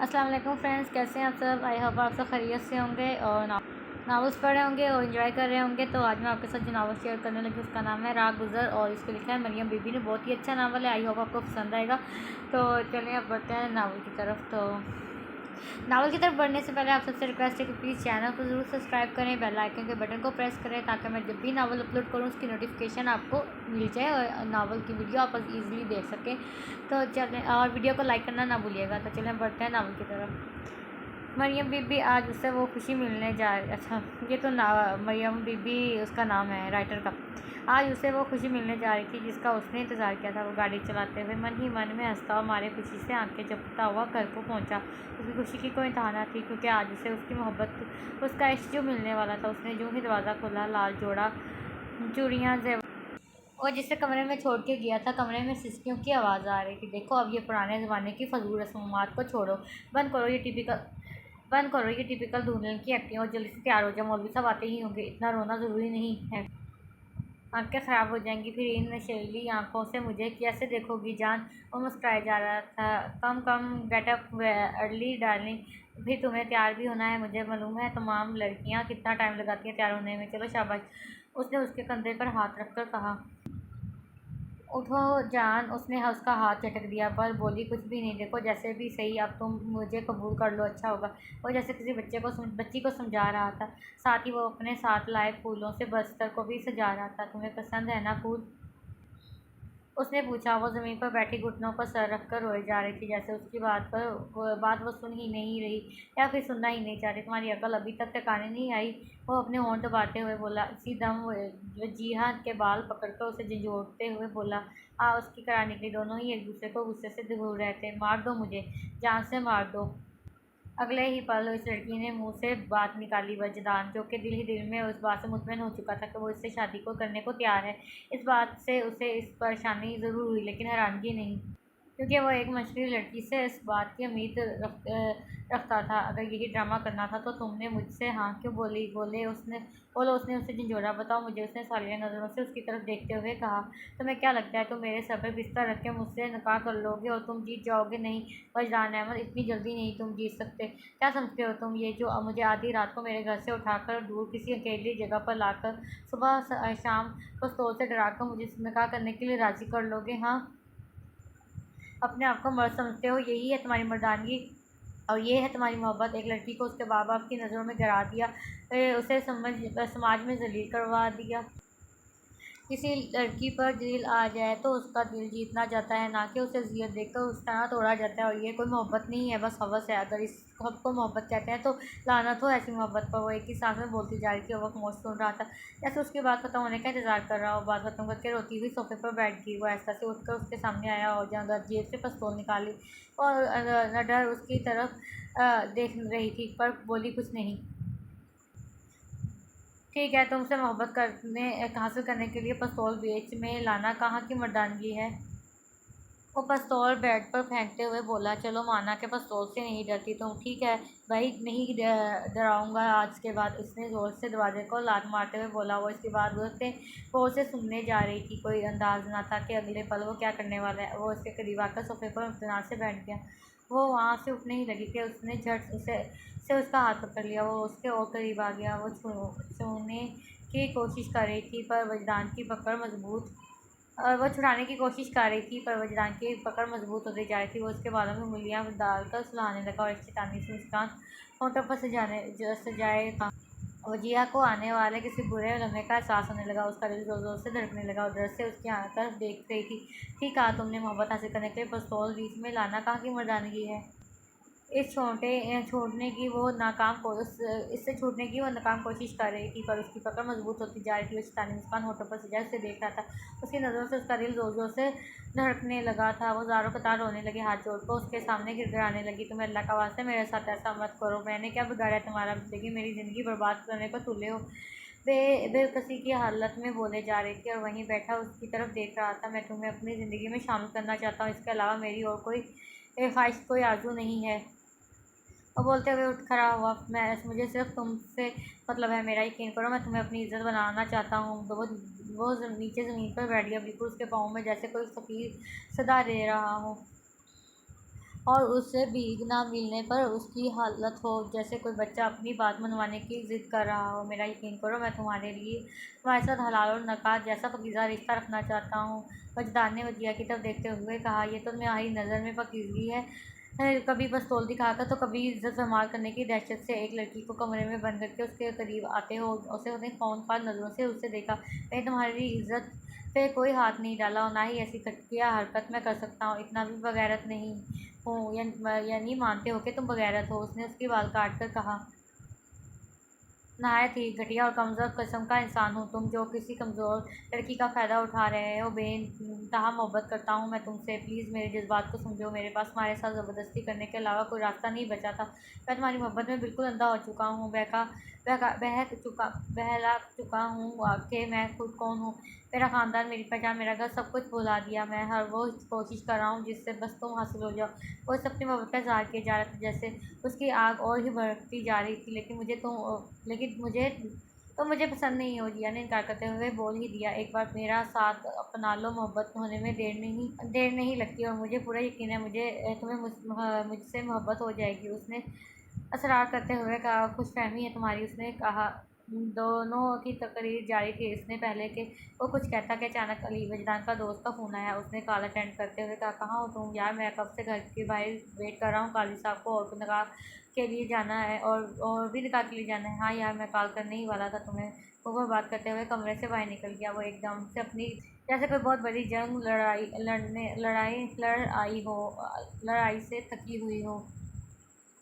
अस्सलाम वालेकुम फ्रेंड्स, कैसे हैं आप सब। आई होप आप सब खैरियत से होंगे और नावल्स पढ़ रहे होंगे और इन्जॉय कर रहे होंगे। तो आज मैं आपके साथ जो नावल शेयर करने लगी उसका नाम है राग गुज़र और इसको लिखा है मरियम बीबी ने। बहुत ही अच्छा नावल है, आई होप आपको पसंद आएगा। तो चलिए अब बढ़ते हैं नावल की तरफ। तो नावल की तरफ बढ़ने से पहले आप सबसे रिक्वेस्ट है कि प्लीज़ चैनल को ज़रूर सब्सक्राइब करें, बेल आइकन के बटन को प्रेस करें ताकि मैं जब भी नावल अपलोड करूँ उसकी नोटिफिकेशन आपको मिल जाए और नावल की वीडियो आप ईज़िली देख सकें। तो चलें, और वीडियो को लाइक करना ना भूलिएगा। तो चलें बढ़ते हैं नावल की तरफ। मरियम बीबी आज उससे वो खुशी मिलने जा रही। अच्छा, ये तो मरियम बीबी उसका नाम है राइटर का। आज उसे वो खुशी मिलने जा रही थी जिसका उसने इंतज़ार किया था। वो गाड़ी चलाते हुए मन ही मन में हंसता हुआ मारे खुशी से आंखें झपकता हुआ घर को पहुंचा। उसकी खुशी की कोई इंतहा न थी क्योंकि आज उसे उसकी मोहब्बत, उसका इश्क जो मिलने वाला था। उसने जो ही दरवाज़ा खोला, लाल जोड़ा चूड़ियाँ और जिसे कमरे में छोड़ के गया था, कमरे में सिसकियों की आवाज़ आ रही थी। देखो, अब ये पुराने ज़माने की फजूल रस्मात को छोड़ो, बंद करो ये टिपिकल दुल्हन की एक्टिंग और जल्दी से तैयार हो जाओ। मौलवी साहब आते ही होंगे, इतना रोना ज़रूरी नहीं है, आंखें ख़राब हो जाएंगी। फिर इन नशीली आंखों से मुझे कैसे देखोगी जान। वो मुस्कुराया जा रहा था। कम कम गेट अप अर्ली डार्लिंग, फिर तुम्हें तैयार भी होना है। मुझे मालूम है तमाम लड़कियां कितना टाइम लगाती हैं तैयार होने में। चलो शाबाश। उसने उसके कंधे पर हाथ रखकर कहा, उठो जान। उसने उसका हाथ झटक दिया पर बोली कुछ भी नहीं। देखो जैसे भी सही, अब तुम मुझे कबूल कर लो, अच्छा होगा। वो जैसे किसी बच्ची को समझा रहा था। साथ ही वो अपने साथ लाए फूलों से बस्तर को भी सजा रहा था। तुम्हें पसंद है ना फूल, उसने पूछा। वो ज़मीन पर बैठी घुटनों पर सर रखकर रोए जा रही थी, जैसे उसकी बात वो सुन ही नहीं रही या फिर सुनना ही नहीं चाह रही। तुम्हारी अकल अभी तक ठिकाने नहीं आई, वो अपने होंठ दबाते हुए बोला। इसी दम वजीहा के बाल पकड़कर उसे झंझोड़ते हुए बोला, उसकी करार निकली। दोनों ही एक दूसरे को गुस्से से घूर रहे थे। मार दो मुझे, जान से मार दो। अगले ही पल इस लड़की ने मुंह से बात निकाली। वजदान, जो कि दिल ही दिल में उस बात से मुतमईन हो चुका था कि वो इससे शादी को करने को तैयार है, इस बात से उसे इस परेशानी ज़रूर हुई लेकिन हैरानगी नहीं, क्योंकि वो एक मछली लड़की से इस बात की उम्मीद रखता था। अगर यही ड्रामा करना था तो तुमने मुझसे हाँ क्यों बोली। बोलो उसने उसे झंझोड़ा। बताओ मुझे, उसने सालिया नज़रों से उसकी तरफ देखते हुए कहा। तुम्हें क्या लगता है तुम मेरे सर पर बिस्तर रख के मुझसे निकाह कर लोगे और तुम जीत जाओगे? नहीं वजदान अहमद, इतनी जल्दी नहीं तुम जीत सकते। क्या समझते हो तुम, ये जो अब मुझे आधी रात को मेरे घर से उठाकर दूर किसी अकेली जगह पर लाकर सुबह शाम को तौर से डराकर मुझे निकाह करने के लिए राज़ी कर लोगे? हाँ, अपने आप को मर्द समझते हो, यही है तुम्हारी मर्दानगी और ये है तुम्हारी मोहब्बत। एक लड़की को उसके माँ बाप की नज़रों में गिरा दिया, उसे समाज में जलील करवा दिया। किसी लड़की पर दिल आ जाए तो उसका दिल जीतना जाता है, ना कि उसे अज़ियत देकर उस तरह तोड़ा जाता है। और ये कोई मोहब्बत नहीं है, बस हवस है। अगर इस हब को मोहब्बत कहते हैं तो लानत हो ऐसी मोहब्बत पर। वो एक ही सांस में बोलती जा रही थी और वह खामोश सुन रहा था, जैसे उसकी बात खत्म होने का इंतजार कर रहा हो। बात खत्म करके रोती हुई सोफे पर बैठ गई। वो ऐसा से उठकर उसके सामने आया और जहाँ जेब से पिस्तौल निकाली और नडर उसकी तरफ देख रही थी पर बोली कुछ नहीं। ठीक है, तुमसे मोहब्बत करने हासिल करने के लिए पिस्तौल बेच में लाना कहाँ की मर्दानगी है। वो पिस्तौल बेड पर फेंकते हुए बोला, चलो माना कि पिस्तौल से नहीं डरती तुम, ठीक है भाई, नहीं डराऊंगा आज के बाद। इसने ज़ोर से दरवाजे को लात मारते हुए बोला। वो इसकी बात गुस्से गौर से सुनने जा रही थी, कोई अंदाज ना था कि अगले पल वो क्या करने वाला है। वो उसके करीब आकर सोफे पर इत्मीनान से बैठ गया। वो वहाँ से उठने ही लगी कि उसने झट से उसका हाथ पकड़ लिया। वो उसके और करीब आ गया। वो छूने की कोशिश कर रही थी पर वजदान की पकड़ मजबूत और वो छुड़ाने की कोशिश कर रही थी पर वजदान की पकड़ मजबूत होती जा रही थी। वो उसके बालों में उंगलियां डालकर सुलहाने लगा और एक शैतानी से मुस्कान होठों पर सजाए था। वजिया को आने वाले किसी बुरे लम्हे का एहसास होने लगा। उसका दिल जोर जोर से धड़कने लगा और डर से उसकी आंख तरफ देख रही थी। ठीक कहा तुमने, मोहब्बत हासिल करने के लिए पिस्तौल बीच में लाना कहाँ की मर्दानगी है। इससे छूटने की वो नाकाम कोशिश कर रही थी पर उसकी पकड़ मजबूत होती जा रही थी। वो शैतानी मुस्कान होठों पर सजाए उसे देख रहा था। उसकी नज़रों से उसका दिल जोर जोर से धड़कने लगा था। वो ज़ारों कतार रोने लगी, हाथ जोड़कर उसके सामने गिड़गिड़ाने लगी। तुम्हें अल्लाह का वास्ता मेरे साथ ऐसा मत करो, मैंने क्या बिगाड़ा है तुम्हारा? जिंदगी मेरी ज़िंदगी बर्बाद करने को तुले हो। बेकसी की हालत में बोले जा रही थी और वहीं बैठा उसकी तरफ देख रहा था। मैं तुम्हें अपनी ज़िंदगी में शामिल करना चाहता हूँ, इसके अलावा मेरी और कोई ख्वाहिश, कोई आरज़ू नहीं है। और बोलते हुए उठ खड़ा हुआ। मुझे सिर्फ तुमसे मतलब है, मेरा यकीन करो, मैं तुम्हें अपनी इज्जत बनाना चाहता हूँ। तो वो नीचे ज़मीन पर बैठ गया, बिल्कुल उसके पाँव में जैसे कोई फ़कीर सदा दे रहा हो। और उससे भीख ना मिलने पर उसकी हालत हो जैसे कोई बच्चा अपनी बात मनवाने की ज़िद कर रहा हो। मेरा यकीन करो, मैं तुम्हारे साथ हलाल और नकात जैसा पाकीज़ा रिश्ता रखना चाहता हूँ। वजदान ने वजिया की तरफ देखते हुए कहा, यह तो तुम्हारी नज़र में पाकीज़गी है। कभी पिस्तौल दिखाकर तो कभी इज्जत संभाल करने की दहशत से एक लड़की को कमरे में बंद करके उसके करीब आते हो। उसे उन्हें खौफनाक नज़रों से उसे देखा। मैंने तुम्हारी इज्जत पे कोई हाथ नहीं डाला और ना ही ऐसी घटिया हरकत मैं कर सकता हूँ। इतना भी बगैरत नहीं हूँ, यानी मानते हो कि तुम बगैरत हो। उसने उसके बाल काट कर कहा, नहायत ही घटिया और कमज़ोर किस्म का इंसान हूँ तुम, जो किसी कमज़ोर लड़की का फ़ायदा उठा रहे हो। बेइंतहा मोहब्बत करता हूँ मैं तुमसे, प्लीज़ मेरे जज्बात को समझो। मेरे पास तुम्हारे साथ ज़बरदस्ती करने के अलावा कोई रास्ता नहीं बचा था। मैं तुम्हारी मोहब्बत में बिल्कुल अंधा हो चुका हूँ, बहला चुका हूँ कि मैं खुद कौन हूँ। मेरा ख़ानदान, मेरी पहचान, मेरा घर, सब कुछ भुला दिया। मैं हर वो कोशिश कर रहा हूँ जिससे बस तुम हासिल हो जाओ। वो इस अपनी मोहब्बत का इज़हार किया जा रहा था, जैसे उसकी आग और ही भड़कती जा रही थी। लेकिन मुझे पसंद नहीं हो। जिया ने इनकार करते हुए बोल ही दिया, एक बार मेरा साथ अपना लो, मोहब्बत होने में देर नहीं लगती और मुझे पूरा यकीन है मुझसे मोहब्बत हो जाएगी। उसने असरार करते हुए कहा, खुशफहमी है तुम्हारी। उसने कहा, दोनों की तकरीर जारी थी। इसने पहले कि वो कुछ कहता कि अचानक अली वजदान का दोस्त का फ़ोन आया। उसने कॉल अटेंड करते हुए कहा, कहाँ हो तुम यार? मैं कब से घर के बाहर वेट कर रहा हूँ। काली साहब को और निकाह के लिए जाना है और भी निकाह के लिए जाना है। हाँ यार, मैं कॉल करने ही वाला था तुम्हें। वो बात करते हुए कमरे से बाहर निकल गया। वो एकदम से अपनी जैसे कोई बहुत बड़ी जंग लड़ाई से थकी हुई हो।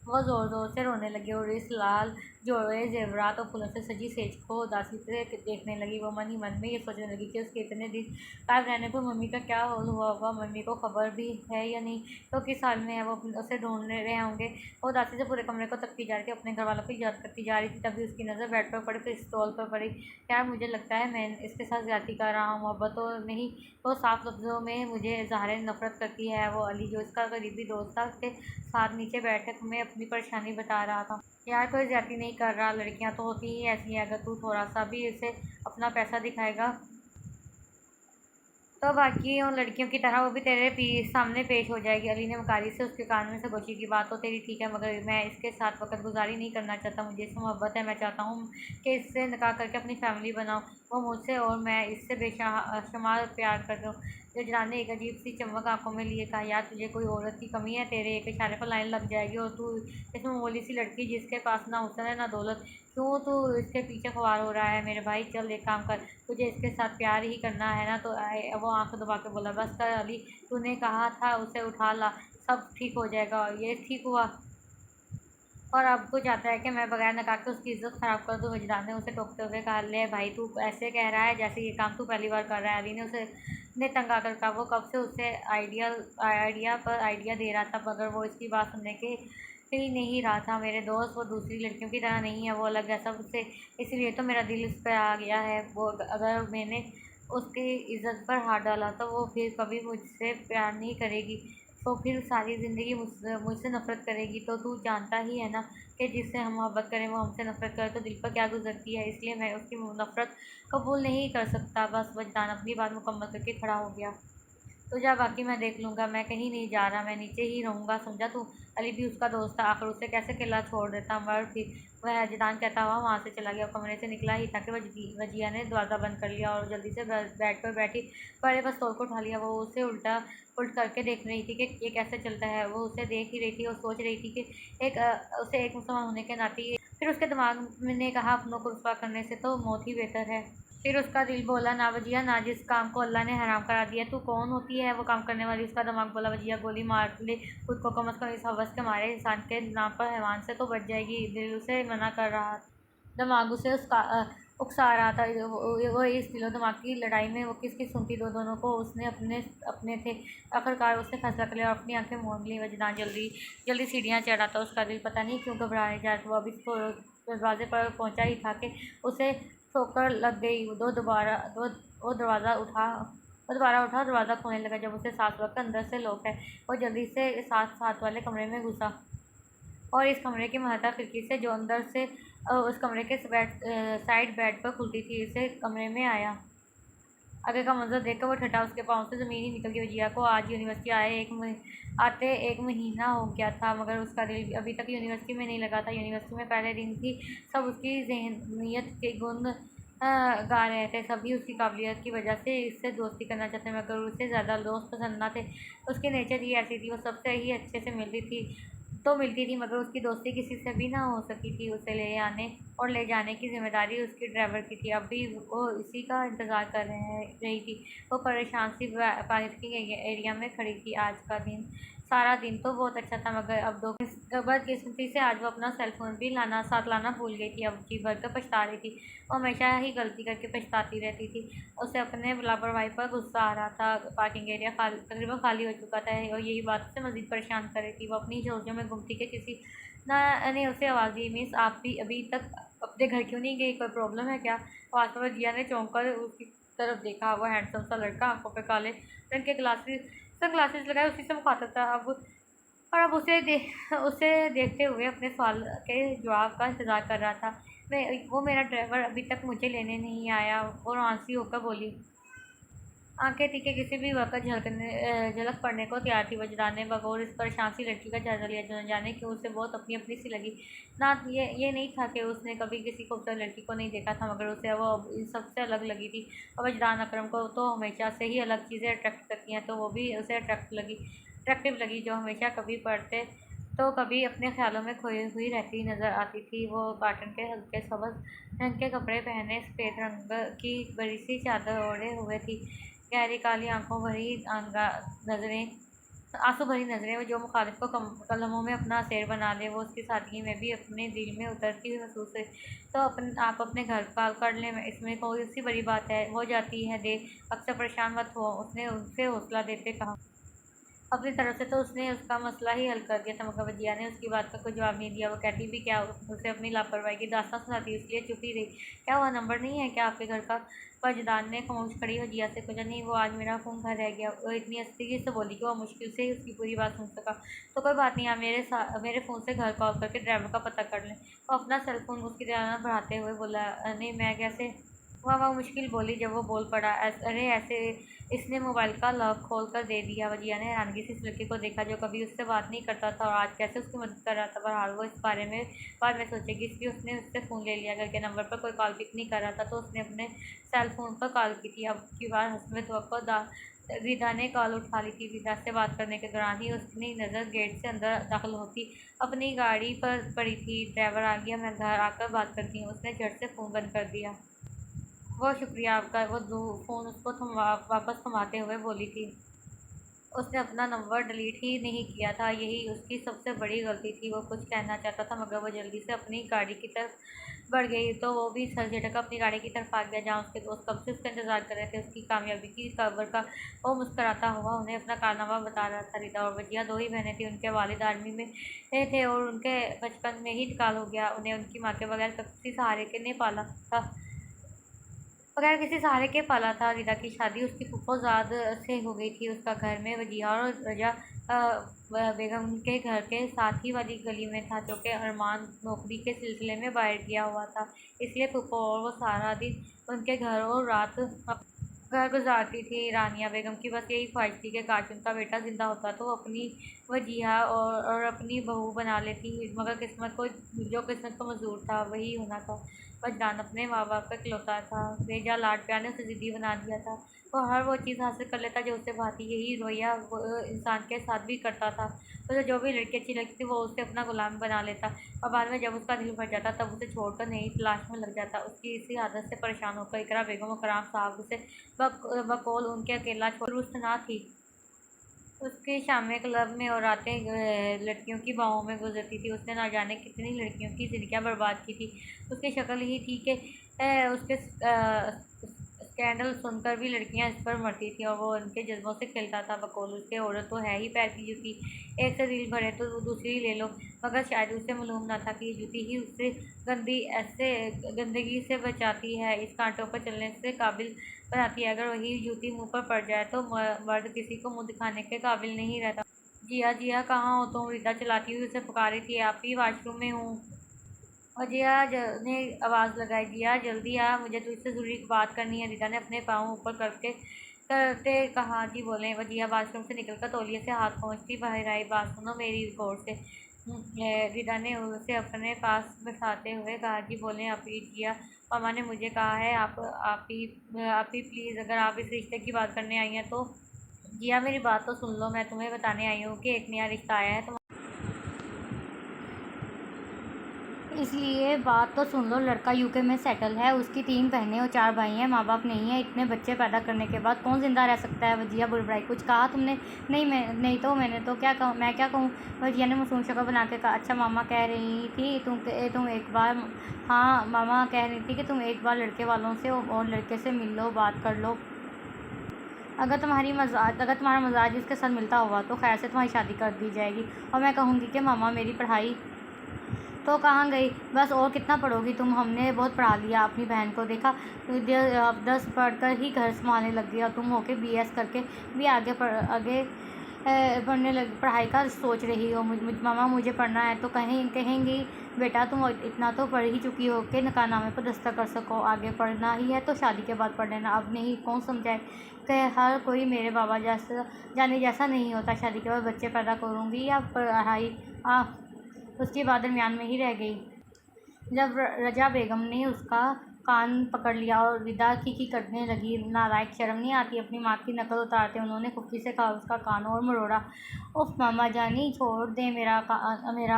वो ज़ोर-ज़ोर से रोने लगी और इस लाल जोड़े ज़ेवरात और फूलों से सजी सेज को उदासी से देखने लगी। वो मन ही मन में ये सोचने लगी कि उसके इतने दिन गायब रहने पर मम्मी का क्या हाल हुआ होगा। मम्मी को खबर भी है या नहीं, तो किस हाल में है वो, उसे ढूंढ रहे होंगे। वो उदासी से पूरे कमरे को तकती जा रही थी, अपने घर वालों को याद करती जा रही थी। तभी उसकी नज़र बेड पर पड़ी, फिर स्टॉल पर पड़ी। यार, मुझे लगता है मैं इसके साथ ज़्यादती कर रहा हूँ। मोहब्बत तो नहीं, वो साफ लफ्ज़ों में मुझे ज़ाहिर नफ़रत करती है। वो अली, जो इसका करीबी दोस्त था, उसके साथ नीचे बैठक में अपनी परेशानी बता रहा था। यार, कोई ज़्यादती नहीं कर रहा, लड़कियां तो होती ही ऐसी हैं। अगर तू थोड़ा सा भी इसे अपना पैसा दिखाएगा तो बाकी उन लड़कियों की तरह वो भी तेरे सामने पेश हो जाएगी। अली ने मकारी से उसके कान में से गोशी की, बात तो तेरी ठीक है, मगर मैं इसके साथ वक्त गुजारी नहीं करना चाहता। मुझे इससे मोहब्बत है। मैं चाहता हूँ कि इससे निकाह करके अपनी फैमिली बनाऊँ। वो मुझसे और मैं इससे बेशुमार प्यार कर दूँ। जजरान ने एक अजीब सी चमक आंखों में लिए कहा, यार तुझे कोई औरत की कमी है? तेरे एक इशारे पर लाइन लग जाएगी और तू इसमें मामूली सी लड़की जिसके पास ना हुस्न है ना दौलत, क्यों तू इसके पीछे ख्वार हो रहा है? मेरे भाई, चल एक काम कर, तुझे इसके साथ प्यार ही करना है ना, तो वो आंख दबा के बोला, बस कर अली, तूने कहा था उसे उठा ला, सब ठीक हो जाएगा। और ये ठीक हुआ और अब तो चाहता है कि मैं बगैर नकाह के उसकी इज्जत ख़राब कर दूँ। वजदान ने उसे टोकते हुए कहा, ले भाई, तू ऐसे कह रहा है जैसे ये काम तू पहली बार कर रहा है। अली ने उसे ने तंग आकर कहा, वो कब से उसे आइडिया दे रहा था, मगर वो इसकी बात सुनने के ही नहीं रहा था। मेरे दोस्त, वो दूसरी लड़कियों की तरह नहीं है, वो अलग है सबसे, इसलिए तो मेरा दिल इस पर आ गया है। वो अगर मैंने उसकी इज्जत पर हाथ डाला तो वो फिर कभी मुझसे प्यार नहीं करेगी, तो फिर सारी ज़िंदगी मुझसे नफ़रत करेगी। तो तू जानता ही है ना कि जिससे हम मोहब्बत करें वो हमसे नफ़रत करे तो दिल पर क्या गुजरती है, इसलिए मैं उसकी नफ़रत कबूल नहीं कर सकता। बस वजदान अपनी बात मुकम्मल करके खड़ा हो गया। तो जा, बाकी मैं देख लूँगा, मैं कहीं नहीं जा रहा, मैं नीचे ही रहूँगा, समझा तू? अली भी उसका दोस्त था, आखिर उसे कैसे अकेला छोड़ देता। मगर फिर वह अजदान कहता हुआ वहाँ से चला गया और कमरे से निकला ही था कि वजिया ने दरवाज़ा बंद कर लिया और जल्दी से बेड पर बैठी बड़े पिस्तौल को उठा लिया। वो उसे उल्ट करके देख रही थी कि ये कैसे चलता है। वो उसे देख ही रही थी और सोच रही थी कि उसे एक मुसलमान होने के नाते फिर उसके दिमाग ने कहा, अपनों को रुसवा करने से तो मौत ही बेहतर है। फिर उसका दिल बोला, ना वजिया, ना, जिस काम को अल्लाह ने हराम करा दिया, तू कौन होती है वो काम करने वाली? उसका दिमाग बोला, वजिया, गोली मार ले खुद को, कम अज़ कम इस हवस के मारे इंसान के नाम पर हैवान से तो बच जाएगी। दिल उसे मना कर रहा, दिमाग उसे उकसा रहा था। वो इस दिलो दिमाग की लड़ाई में वो किस सुनती, दोनों को उसने अपने अपने थे। आखिरकार उसने फैसला कर लिया और अपनी आंखें मूंद ली। वजदान जल्दी जल्दी सीढ़ियाँ चढ़ा था, उसका दिल पता नहीं क्यों घबराने जा रहा। वो अभी दरवाजे पर पहुंचा ही था कि उसे ठोकर लग गई। वो दरवाज़ा उठा वो दोबारा उठा और दरवाज़ा खोलने लगा। जब उसे साथ वक्त अंदर से लॉक है, वो जल्दी से साथ वाले कमरे में घुसा और इस कमरे की महत्ता खिड़की से, जो अंदर से उस कमरे के साइड बेड पर खुलती थी, इसे कमरे में आया। आगे का मंजर देखकर वो ठठा उसके पाँव से ज़मीन ही निकल गई। जिया को आज यूनिवर्सिटी आते 1 महीना हो गया था, मगर उसका दिल अभी तक यूनिवर्सिटी में नहीं लगा था। यूनिवर्सिटी में पहले दिन ही सब उसकी ज़हनियत के गुण गा रहे थे। सभी उसकी काबिलियत की वजह से इससे दोस्ती करना चाहते, मगर उसे ज़्यादा दोस्त पसंद ना थे। उसकी नेचर ही ऐसी थी, वो सबसे ही अच्छे से मिलती थी, मगर उसकी दोस्ती किसी से भी ना हो सकी थी। उसे ले आने और ले जाने की ज़िम्मेदारी उसकी ड्राइवर की थी। अब भी वो इसी का इंतज़ार कर रही थी। वो परेशान सी पार्किंग एरिया में खड़ी थी। आज का दिन सारा दिन तो बहुत अच्छा था, मगर अब बदकिस्मती से आज वो अपना सेल फ़ोन भी साथ लाना भूल गई थी। अब जी भर कर पछता रही थी। वो हमेशा ही गलती करके पछताती रहती थी। उसे अपने लापरवाही पर गुस्सा आ रहा था। पार्किंग एरिया तकरीबन खाली हो चुका था और यही बात उसे मज़ीद परेशान कर रही थी। वो अपनी सोचों में घूमती कि किसी ने उसे आवाज़ दी, मिस आप भी अभी तक अपने घर क्यों नहीं गई, कोई प्रॉब्लम है क्या? वास्तव में जिया ने चौंक कर उसकी तरफ देखा। वो हैंडसम सा लड़का, आंखों पे काले रंग के सनग्लासेस लगाए, उसी से मुखातिब था। अब उसे देखते हुए अपने सवाल के जवाब का इंतज़ार कर रहा था। वो मेरा ड्राइवर अभी तक मुझे लेने नहीं आया, और आंसी होकर बोली। आंखें तीखे किसी भी वक्त झलक पड़ने को तैयार थी। वजदा ने बगौर इस परेशान सी लड़की का जायजा लिया, जो न जाने क्यों उसे बहुत अपनी अपनी सी लगी। ना ये नहीं था कि उसने कभी किसी खूबसूरत लड़की को नहीं देखा था, मगर उसे वो इन सबसे अलग लगी थी। और वजदान अकरम को तो हमेशा से ही अलग चीज़ें अट्रैक्ट करती हैं, तो वो भी उसे अट्रैक्टिव लगी, जो हमेशा कभी पढ़ते तो कभी अपने ख्यालों में खोई हुई रहती नज़र आती थी। वो कॉटन के हल्के सब्ज़ रंग के कपड़े पहने, सफ़ेद रंग की बड़ी सी चादर ओढ़े हुए थी। गहरी काली नज़रें आंसू भरी नज़रें, वो जो मुखालिफ को कलमों में अपना शेर बना ले, वो उसकी सादगी में भी अपने दिल में उतरती हुई महसूस हुई। तो आप अपने घर कॉल कर लें, इसमें कोई सी बड़ी बात है, हो जाती है देर, अक्सर परेशान मत हो, उसने उनसे हौसला देते कहा। अपनी तरफ से तो उसने उसका मसला ही हल कर दिया था, मगर वजिया ने उसकी बात का कोई जवाब नहीं दिया। वो कहती भी क्या, उसे अपनी लापरवाही की दास्तां सुनाती, इसलिए चुप ही रही। क्या वह नंबर नहीं है क्या आपके घर का? वजदान ने खामोश खड़ी वजिया से पूछा। नहीं, वो आज मेरा फ़ोन घर रह गया। वो इतनी अस्तीरी से बोली कि वह मुश्किल से ही उसकी पूरी बात सुन सका। तो कोई बात नहीं, आप मेरे फ़ोन से घर कॉल करके ड्राइवर का पता कर लें। वो अपना सेल फ़ोन उसकी तरह बढ़ाते हुए बोला। नहीं, मैं कैसे? वह मुश्किल बोली। जब वो बोल पड़ा, अरे ऐसे इसने मोबाइल का लॉक खोल कर दे दिया। वजिया ने हैरानगी से इस लड़के को देखा, जो कभी उससे बात नहीं करता था, और आज कैसे उसकी मदद कर रहा था। बहरहाल वो इस बारे में बाद में सोचेगी, इसलिए उसने उससे फ़ोन ले लिया। घर के नंबर पर कोई कॉल पिक नहीं कर रहा था, तो उसने अपने सेल फ़ोन पर कॉल की थी। अब की बार हस्बे तवक्को विदा ने कॉल उठा ली थी। विदा से बात करने के दौरान ही उसकी नज़र गेट से अंदर दाखिल होती अपनी गाड़ी पर पड़ी थी। ड्राइवर आ गया, मैं घर आकर बात करती हूँ। उसने झट से फ़ोन बंद कर दिया। बहुत शुक्रिया आपका, वो फ़ोन उसको वापस थमाते हुए बोली थी। उसने अपना नंबर डिलीट ही नहीं किया था, यही उसकी सबसे बड़ी गलती थी। वो कुछ कहना चाहता था, मगर वो जल्दी से अपनी गाड़ी की तरफ बढ़ गई, तो वो भी सर झटक अपनी गाड़ी की तरफ आ गया, जहाँ उसके दोस्त कब से उसका इंतज़ार कर रहे थे। उसकी कामयाबी की खबर का वो मुस्कराता हुआ उन्हें अपना कारनामा बता रहा था। रिदा और वजिया 2 ही बहनें थीं। उनके वालिद आर्मी में थे और उनके बचपन में ही इंतकाल हो गया। उन्हें उनकी माँ के बगैर किसी सहारे के नहीं पाला था बगैर किसी सहारे के पाला था। रिदा की शादी उसकी फुफोजाद से हो गई थी। उसका घर में वजिया और रजा बेगम के घर के साथ ही वाली गली में था, जो कि अरमान नौकरी के सिलसिले में बाहर गया हुआ था। इसलिए फुफो और वो सारा दिन उनके घर और रात घर गुजारती थी। रानिया बेगम की बस यही ख्वाहिश थी कि काश उनका बेटा ज़िंदा होता तो अपनी वजीहा और अपनी बहू बना लेती, मगर किस्मत को मंजूर था वही होना था। वजदान अपने माँ बाप का इकलौता था। रेजा लाड प्यार ने उसे ज़िद्दी बना दिया था। वो हर वो चीज़ हासिल कर लेता जो उसे भाती। यही रोया वो इंसान के साथ भी करता था। उसे जो भी लड़की अच्छी लगती वो उसे अपना गुलाम बना लेता, और बाद में जब उसका दिल भर जाता तब उसे छोड़कर नई तलाश में लग जाता। उसकी इसी आदत से परेशान होकर इकरा बेगम और कराम साहब उसे बकौल उनके अकेला छोड़ दुरुस्त ना थी। उसकी शामें क्लब में और रातें लड़कियों की बाहों में गुजरती थी। उसने ना जाने कितनी लड़कियों की ज़िंदगियाँ बर्बाद की थी। उसकी शक्ल ही थी कि उसके स्कैंडल सुनकर भी लड़कियां इस पर मरती थीं, और वो उनके जज्बों से खेलता था। बकौल उसके औरत तो है ही पैर की जूती, एक से दिल भरे तो दूसरी ले लो, मगर शायद उसे मालूम न था कि ये जूती ही उससे गंदगी से बचाती है, इस कांटों पर चलने से काबिल बनाती है। अगर वही जूती मुंह पर पड़ जाए तो मर्द किसी को मुंह दिखाने के काबिल नहीं रहता। जिया जिया कहाँ हो तुम? रिदा चलाती हुई उसे पुकारी थी। आप ही वाशरूम में हूँ। जिया ने आवाज़ लगाई, जिया जल्दी आ, मुझे तुझसे ज़रूरी बात करनी है। रिदा ने अपने पाँव ऊपर करके करते कहा, जी बोलें। वजिया बाथरूम से निकलकर तौलिए से हाथ पहुँचती बाहर आई, बात सुनो मेरी गौर से। रिदा ने उसे अपने पास बैठाते हुए कहा, जी बोलें अपी। जिया, मामा ने मुझे कहा है आप ही प्लीज़, अगर आप इस रिश्ते की बात करने आई हैं तो। जिया, मेरी बात तो सुन लो, मैं तुम्हें बताने आई हूँ कि एक नया रिश्ता आया है, इसलिए बात तो सुन लो। लड़का यूके में सेटल है, उसकी 3 बहनें और 4 भाई हैं, माँ बाप नहीं है। इतने बच्चे पैदा करने के बाद कौन जिंदा रह सकता है? वजिया बुड़बड़ाई, कुछ कहा तुमने? नहीं तो मैंने तो क्या कहूँ, मैं क्या कहूँ? वजिया ने मासूम शक्ल बना के कहा, अच्छा मामा कह रही थी तुम एक बार। हाँ, मामा कह रही थी कि तुम एक बार लड़के वालों से और लड़के से मिल लो, बात कर लो। अगर तुम्हारा मजाज इसके साथ मिलता हुआ तो खैर से तुम्हारी शादी कर दी जाएगी। और मैं कहूँगी कि मामा मेरी पढ़ाई तो कहाँ गई? बस और कितना पढ़ोगी तुम? हमने बहुत पढ़ा लिया अपनी बहन को, देखा 10 पढ़कर ही घर संभालने लग गई और तुम होके BS करके भी आगे पढ़ने लग पढ़ाई का सोच रही हो। मामा मुझे पढ़ना है तो कहेंगी बेटा तुम इतना तो पढ़ ही चुकी हो कि निकाहनामे पर दस्तखत कर सको, आगे पढ़ना ही है तो शादी के बाद पढ़ लेना। अब नहीं, कौन समझाए कि हर कोई मेरे बाबा जैसा नहीं होता। शादी के बाद बच्चे पैदा करूँगी या पढ़ाई उसके बाद दरमियान में ही रह गई। जब रजा बेगम ने उसका कान पकड़ लिया और रिदा की करने लगी, नालायक, शर्म नहीं आती? अपनी माँ की नकल उतारते उन्होंने खुफी से कहा, उसका कान और मरोड़ा। उफ मामा जानी, छोड़ दे मेरा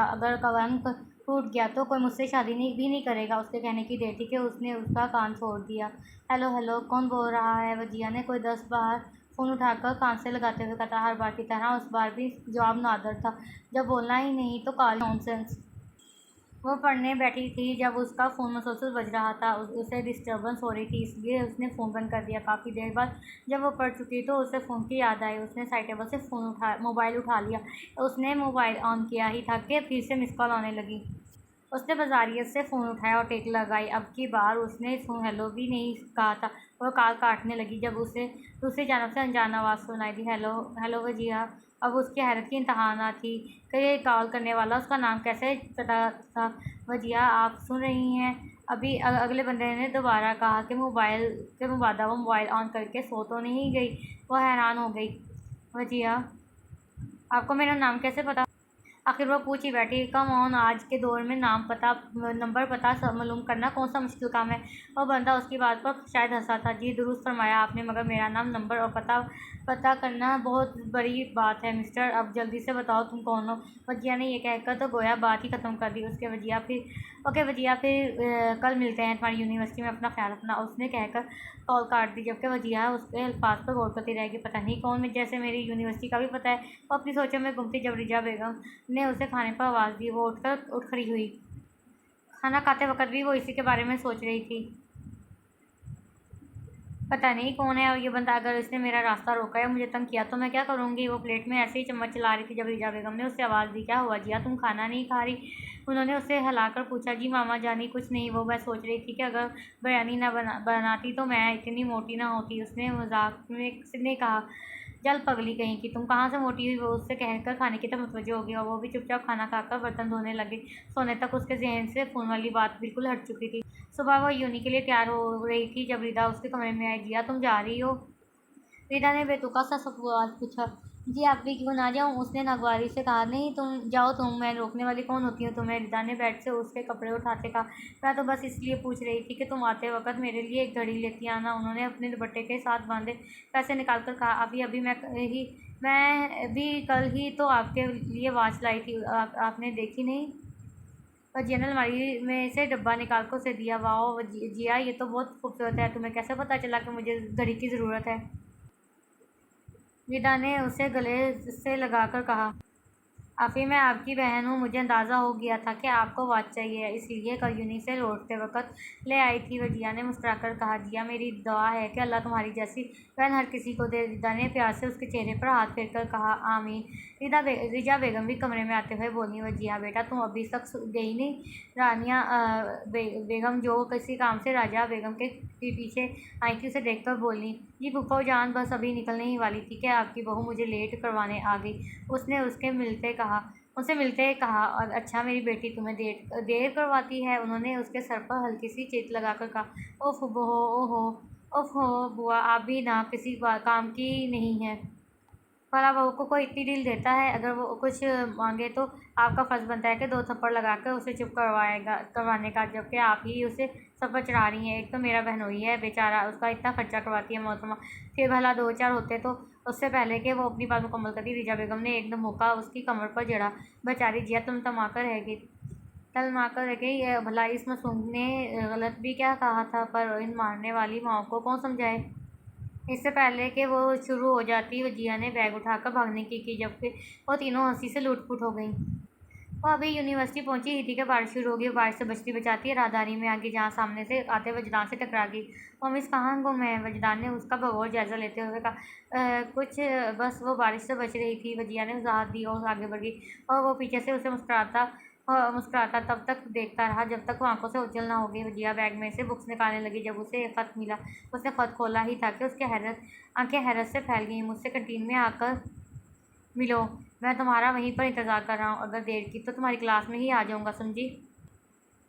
अगर कान टूट गया तो कोई मुझसे शादी भी नहीं करेगा। उसके कहने की देर थी कि उसने उसका कान छोड़ दिया। हेलो हेलो, कौन बोल रहा है? वजिया ने कोई 10 बार फ़ोन उठाकर कान से लगाते हुए कहा। हर बार की तरह उस बार भी जवाब नादर था। जब बोलना ही नहीं तो कॉल नॉनसेंस। वो पढ़ने बैठी थी जब उसका फ़ोन मुसलसल बज रहा था। उसे डिस्टर्बेंस हो रही थी, इसलिए उसने फ़ोन बंद कर दिया। काफ़ी देर बाद जब वो पढ़ चुकी तो उसे फ़ोन की याद आई। उसने साइड टेबल से मोबाइल उठा लिया। उसने मोबाइल ऑन किया ही था कि फिर से मिस कॉल आने लगी। उसने बाजारियत से फ़ोन उठाया और टेक लगाई। अब की बार उसने हेलो भी नहीं कहा था। वो कॉल काटने लगी जब उसे दूसरी जानब से अनजान आवाज़ सुनाई दी, हेलो हेलो वजिया। अब उसकी हैरत की इंतहा न थी कि ये कॉल करने वाला उसका नाम कैसे पता था। वजिया, आप सुन रही हैं? अभी अगले बंदे ने दोबारा कहा कि वो मोबाइल ऑन करके सो तो नहीं गई। वो हैरान हो गई। वजिया, आपको मेरा नाम कैसे पता? आखिर वो पूछ ही बैठी। कम ऑन, आज के दौर में नंबर पता मालूम करना कौन सा मुश्किल काम है? वो बंदा उसकी बात पर शायद हंसा था। जी दुरुस्त फरमाया आपने, मगर मेरा नाम, नंबर और पता करना बहुत बड़ी बात है मिस्टर। अब जल्दी से बताओ तुम कौन हो? वजिया ने यह कहकर तो गोया बात ही ख़त्म कर दी। ओके वजिया, फिर कल मिलते हैं तुम्हारी यूनिवर्सिटी में, अपना ख्याल रखना। उसने कहकर कॉल काट दी, जबकि वजिया उसके अल्फाज पर गौर करती रहेगी। पता नहीं कौन, जैसे मेरी यूनिवर्सिटी का भी पता है। वो अपनी सोचों में गुमती जब रिजा बेगम ने उसे खाने पर आवाज़ दी, वो उठ खड़ी हुई। खाना खाते वक्त भी वो इसी के बारे में सोच रही थी। पता नहीं कौन है और ये बंदा, अगर इसने मेरा रास्ता रोका या मुझे तंग किया तो मैं क्या करूँगी? वो प्लेट में ऐसे ही चम्मच चला रही थी जब रिजा बेगम ने उससे आवाज़ दी, क्या हुआ जिया, तुम खाना नहीं खा रही? उन्होंने उसे हिलाकर पूछा। जी मामा जानी, कुछ नहीं, वो मैं सोच रही थी कि अगर बिरयानी ना बनाती तो मैं इतनी मोटी ना होती। उसने मजाक में ने कहा। जल पगली कहीं की, तुम कहाँ से मोटी हुई? वो उससे कहकर खाने की तरफ मुतवज्जो हो गई और वो भी चुपचाप खाना खाकर बर्तन धोने लगी। सोने तक उसके जहन से फ़ोन वाली बात बिल्कुल हट चुकी थी। सुबह वह यूनी के लिए तैयार हो रही थी जब रिदा उसके कमरे में आई। जिया, तुम जा रही हो? रीटा ने बेतुका सा सवाल पूछा। जी आप भी क्यों ना जाऊँ? उसने नागवारी से कहा। नहीं तुम जाओ, मैं रोकने वाली कौन होती हूँ तुम्हें? रीटा ने बेड से उसके कपड़े उठाते कहा। मैं तो बस इसलिए पूछ रही थी कि तुम आते वक्त मेरे लिए एक घड़ी लेती आना। उन्होंने अपने दुपट्टे के साथ बांधे पैसे निकाल कर कहा। अभी मैं भी कल ही तो आपके लिए वॉच लाई थी, आपने देखी नहीं? वजिया ने अलमारी में से डब्बा निकाल कर उसे दिया। वाह जिया, ये तो बहुत खूबसूरत है, तुम्हें कैसे पता चला कि मुझे घड़ी की ज़रूरत है? विदा ने उसे गले से लगाकर कहा। आफी, मैं आपकी बहन हूँ, मुझे अंदाज़ा हो गया था कि आपको वॉच चाहिए, इसलिए कल यूनी से लौटते वक्त ले आई थी। वजिया ने मुस्कुराकर कहा। जिया, मेरी दुआ है कि अल्लाह तुम्हारी जैसी बहन हर किसी को दे। रिदा ने प्यार से उसके चेहरे पर हाथ फेर कर कहा। आमीन। रिजा बेगम भी कमरे में आते हुए बोली। वजिया, बेटा तुम अभी तक गई नहीं? रानिया बेगम जो किसी काम से राजा बेगम के पीछे आई थी उसे देखकर बोली। जी फूफा जान बस अभी निकलने ही वाली थी कि आपकी बहू मुझे लेट करवाने आ गई, उसने उसके मिलते कहा। उनसे मिलते ही कहा, और अच्छा मेरी बेटी तुम्हें देर देर करवाती है। उन्होंने उसके सर पर हल्की सी चेत लगाकर कहा, ओह ओहो ओहो बुआ, आप भी ना किसी काम की नहीं है। भला बहू को कोई इतनी डील देता है, अगर वो कुछ मांगे तो आपका फर्ज बनता है कि दो थप्पड़ लगाकर उसे चुप करवाने का, जबकि आप ही उसे सब पर चढ़ा रही हैं। एक तो मेरा बहनोई है बेचारा, उसका इतना खर्चा करवाती है मोहतरमा। फिर भला दो चार होते तो उससे पहले कि वो अपनी बात मुकम्मल करती, रिजा बेगम ने एकदम मौका उसकी कमर पर जड़ा। बेचारी जिया तुम तमाकर रह गई, तलमाकर रह गई। भला इस मासूम ने गलत भी क्या कहा था, पर इन मारने वाली माँ को कौन समझाए। इससे पहले कि वो शुरू हो जाती, वजिया ने बैग उठाकर भागने की, जबकि वो तीनों हंसी से लुटपुट हो गईं। वो अभी यूनिवर्सिटी पहुंची ही थी कि बारिश शुरू हो गई। बारिश से बचती बचाती राहदारी में आगे जहाँ सामने से आते वजदान से टकरा गई। वो मिस कहाँ गुम है? वजदान ने उसका बगौर जायजा लेते हुए कहा, कुछ बस वो बारिश से बच रही थी। वजिया ने वजाहत दी और आगे बढ़ गई, और वो पीछे से उसे मुस्कुराता तब तक देखता रहा जब तक वो आंखों से ओझल ना हो गई। वजिया बैग में से बुक्स निकालने लगी। जब उसे ख़त मिला, उसने ख़त खोला ही था कि उसके आंखें हैरत से फैल गईं। मुझसे कैंटीन में आकर मिलो, मैं तुम्हारा वहीं पर इंतज़ार कर रहा हूँ। अगर देर की तो तुम्हारी क्लास में ही आ जाऊँगा, समझी।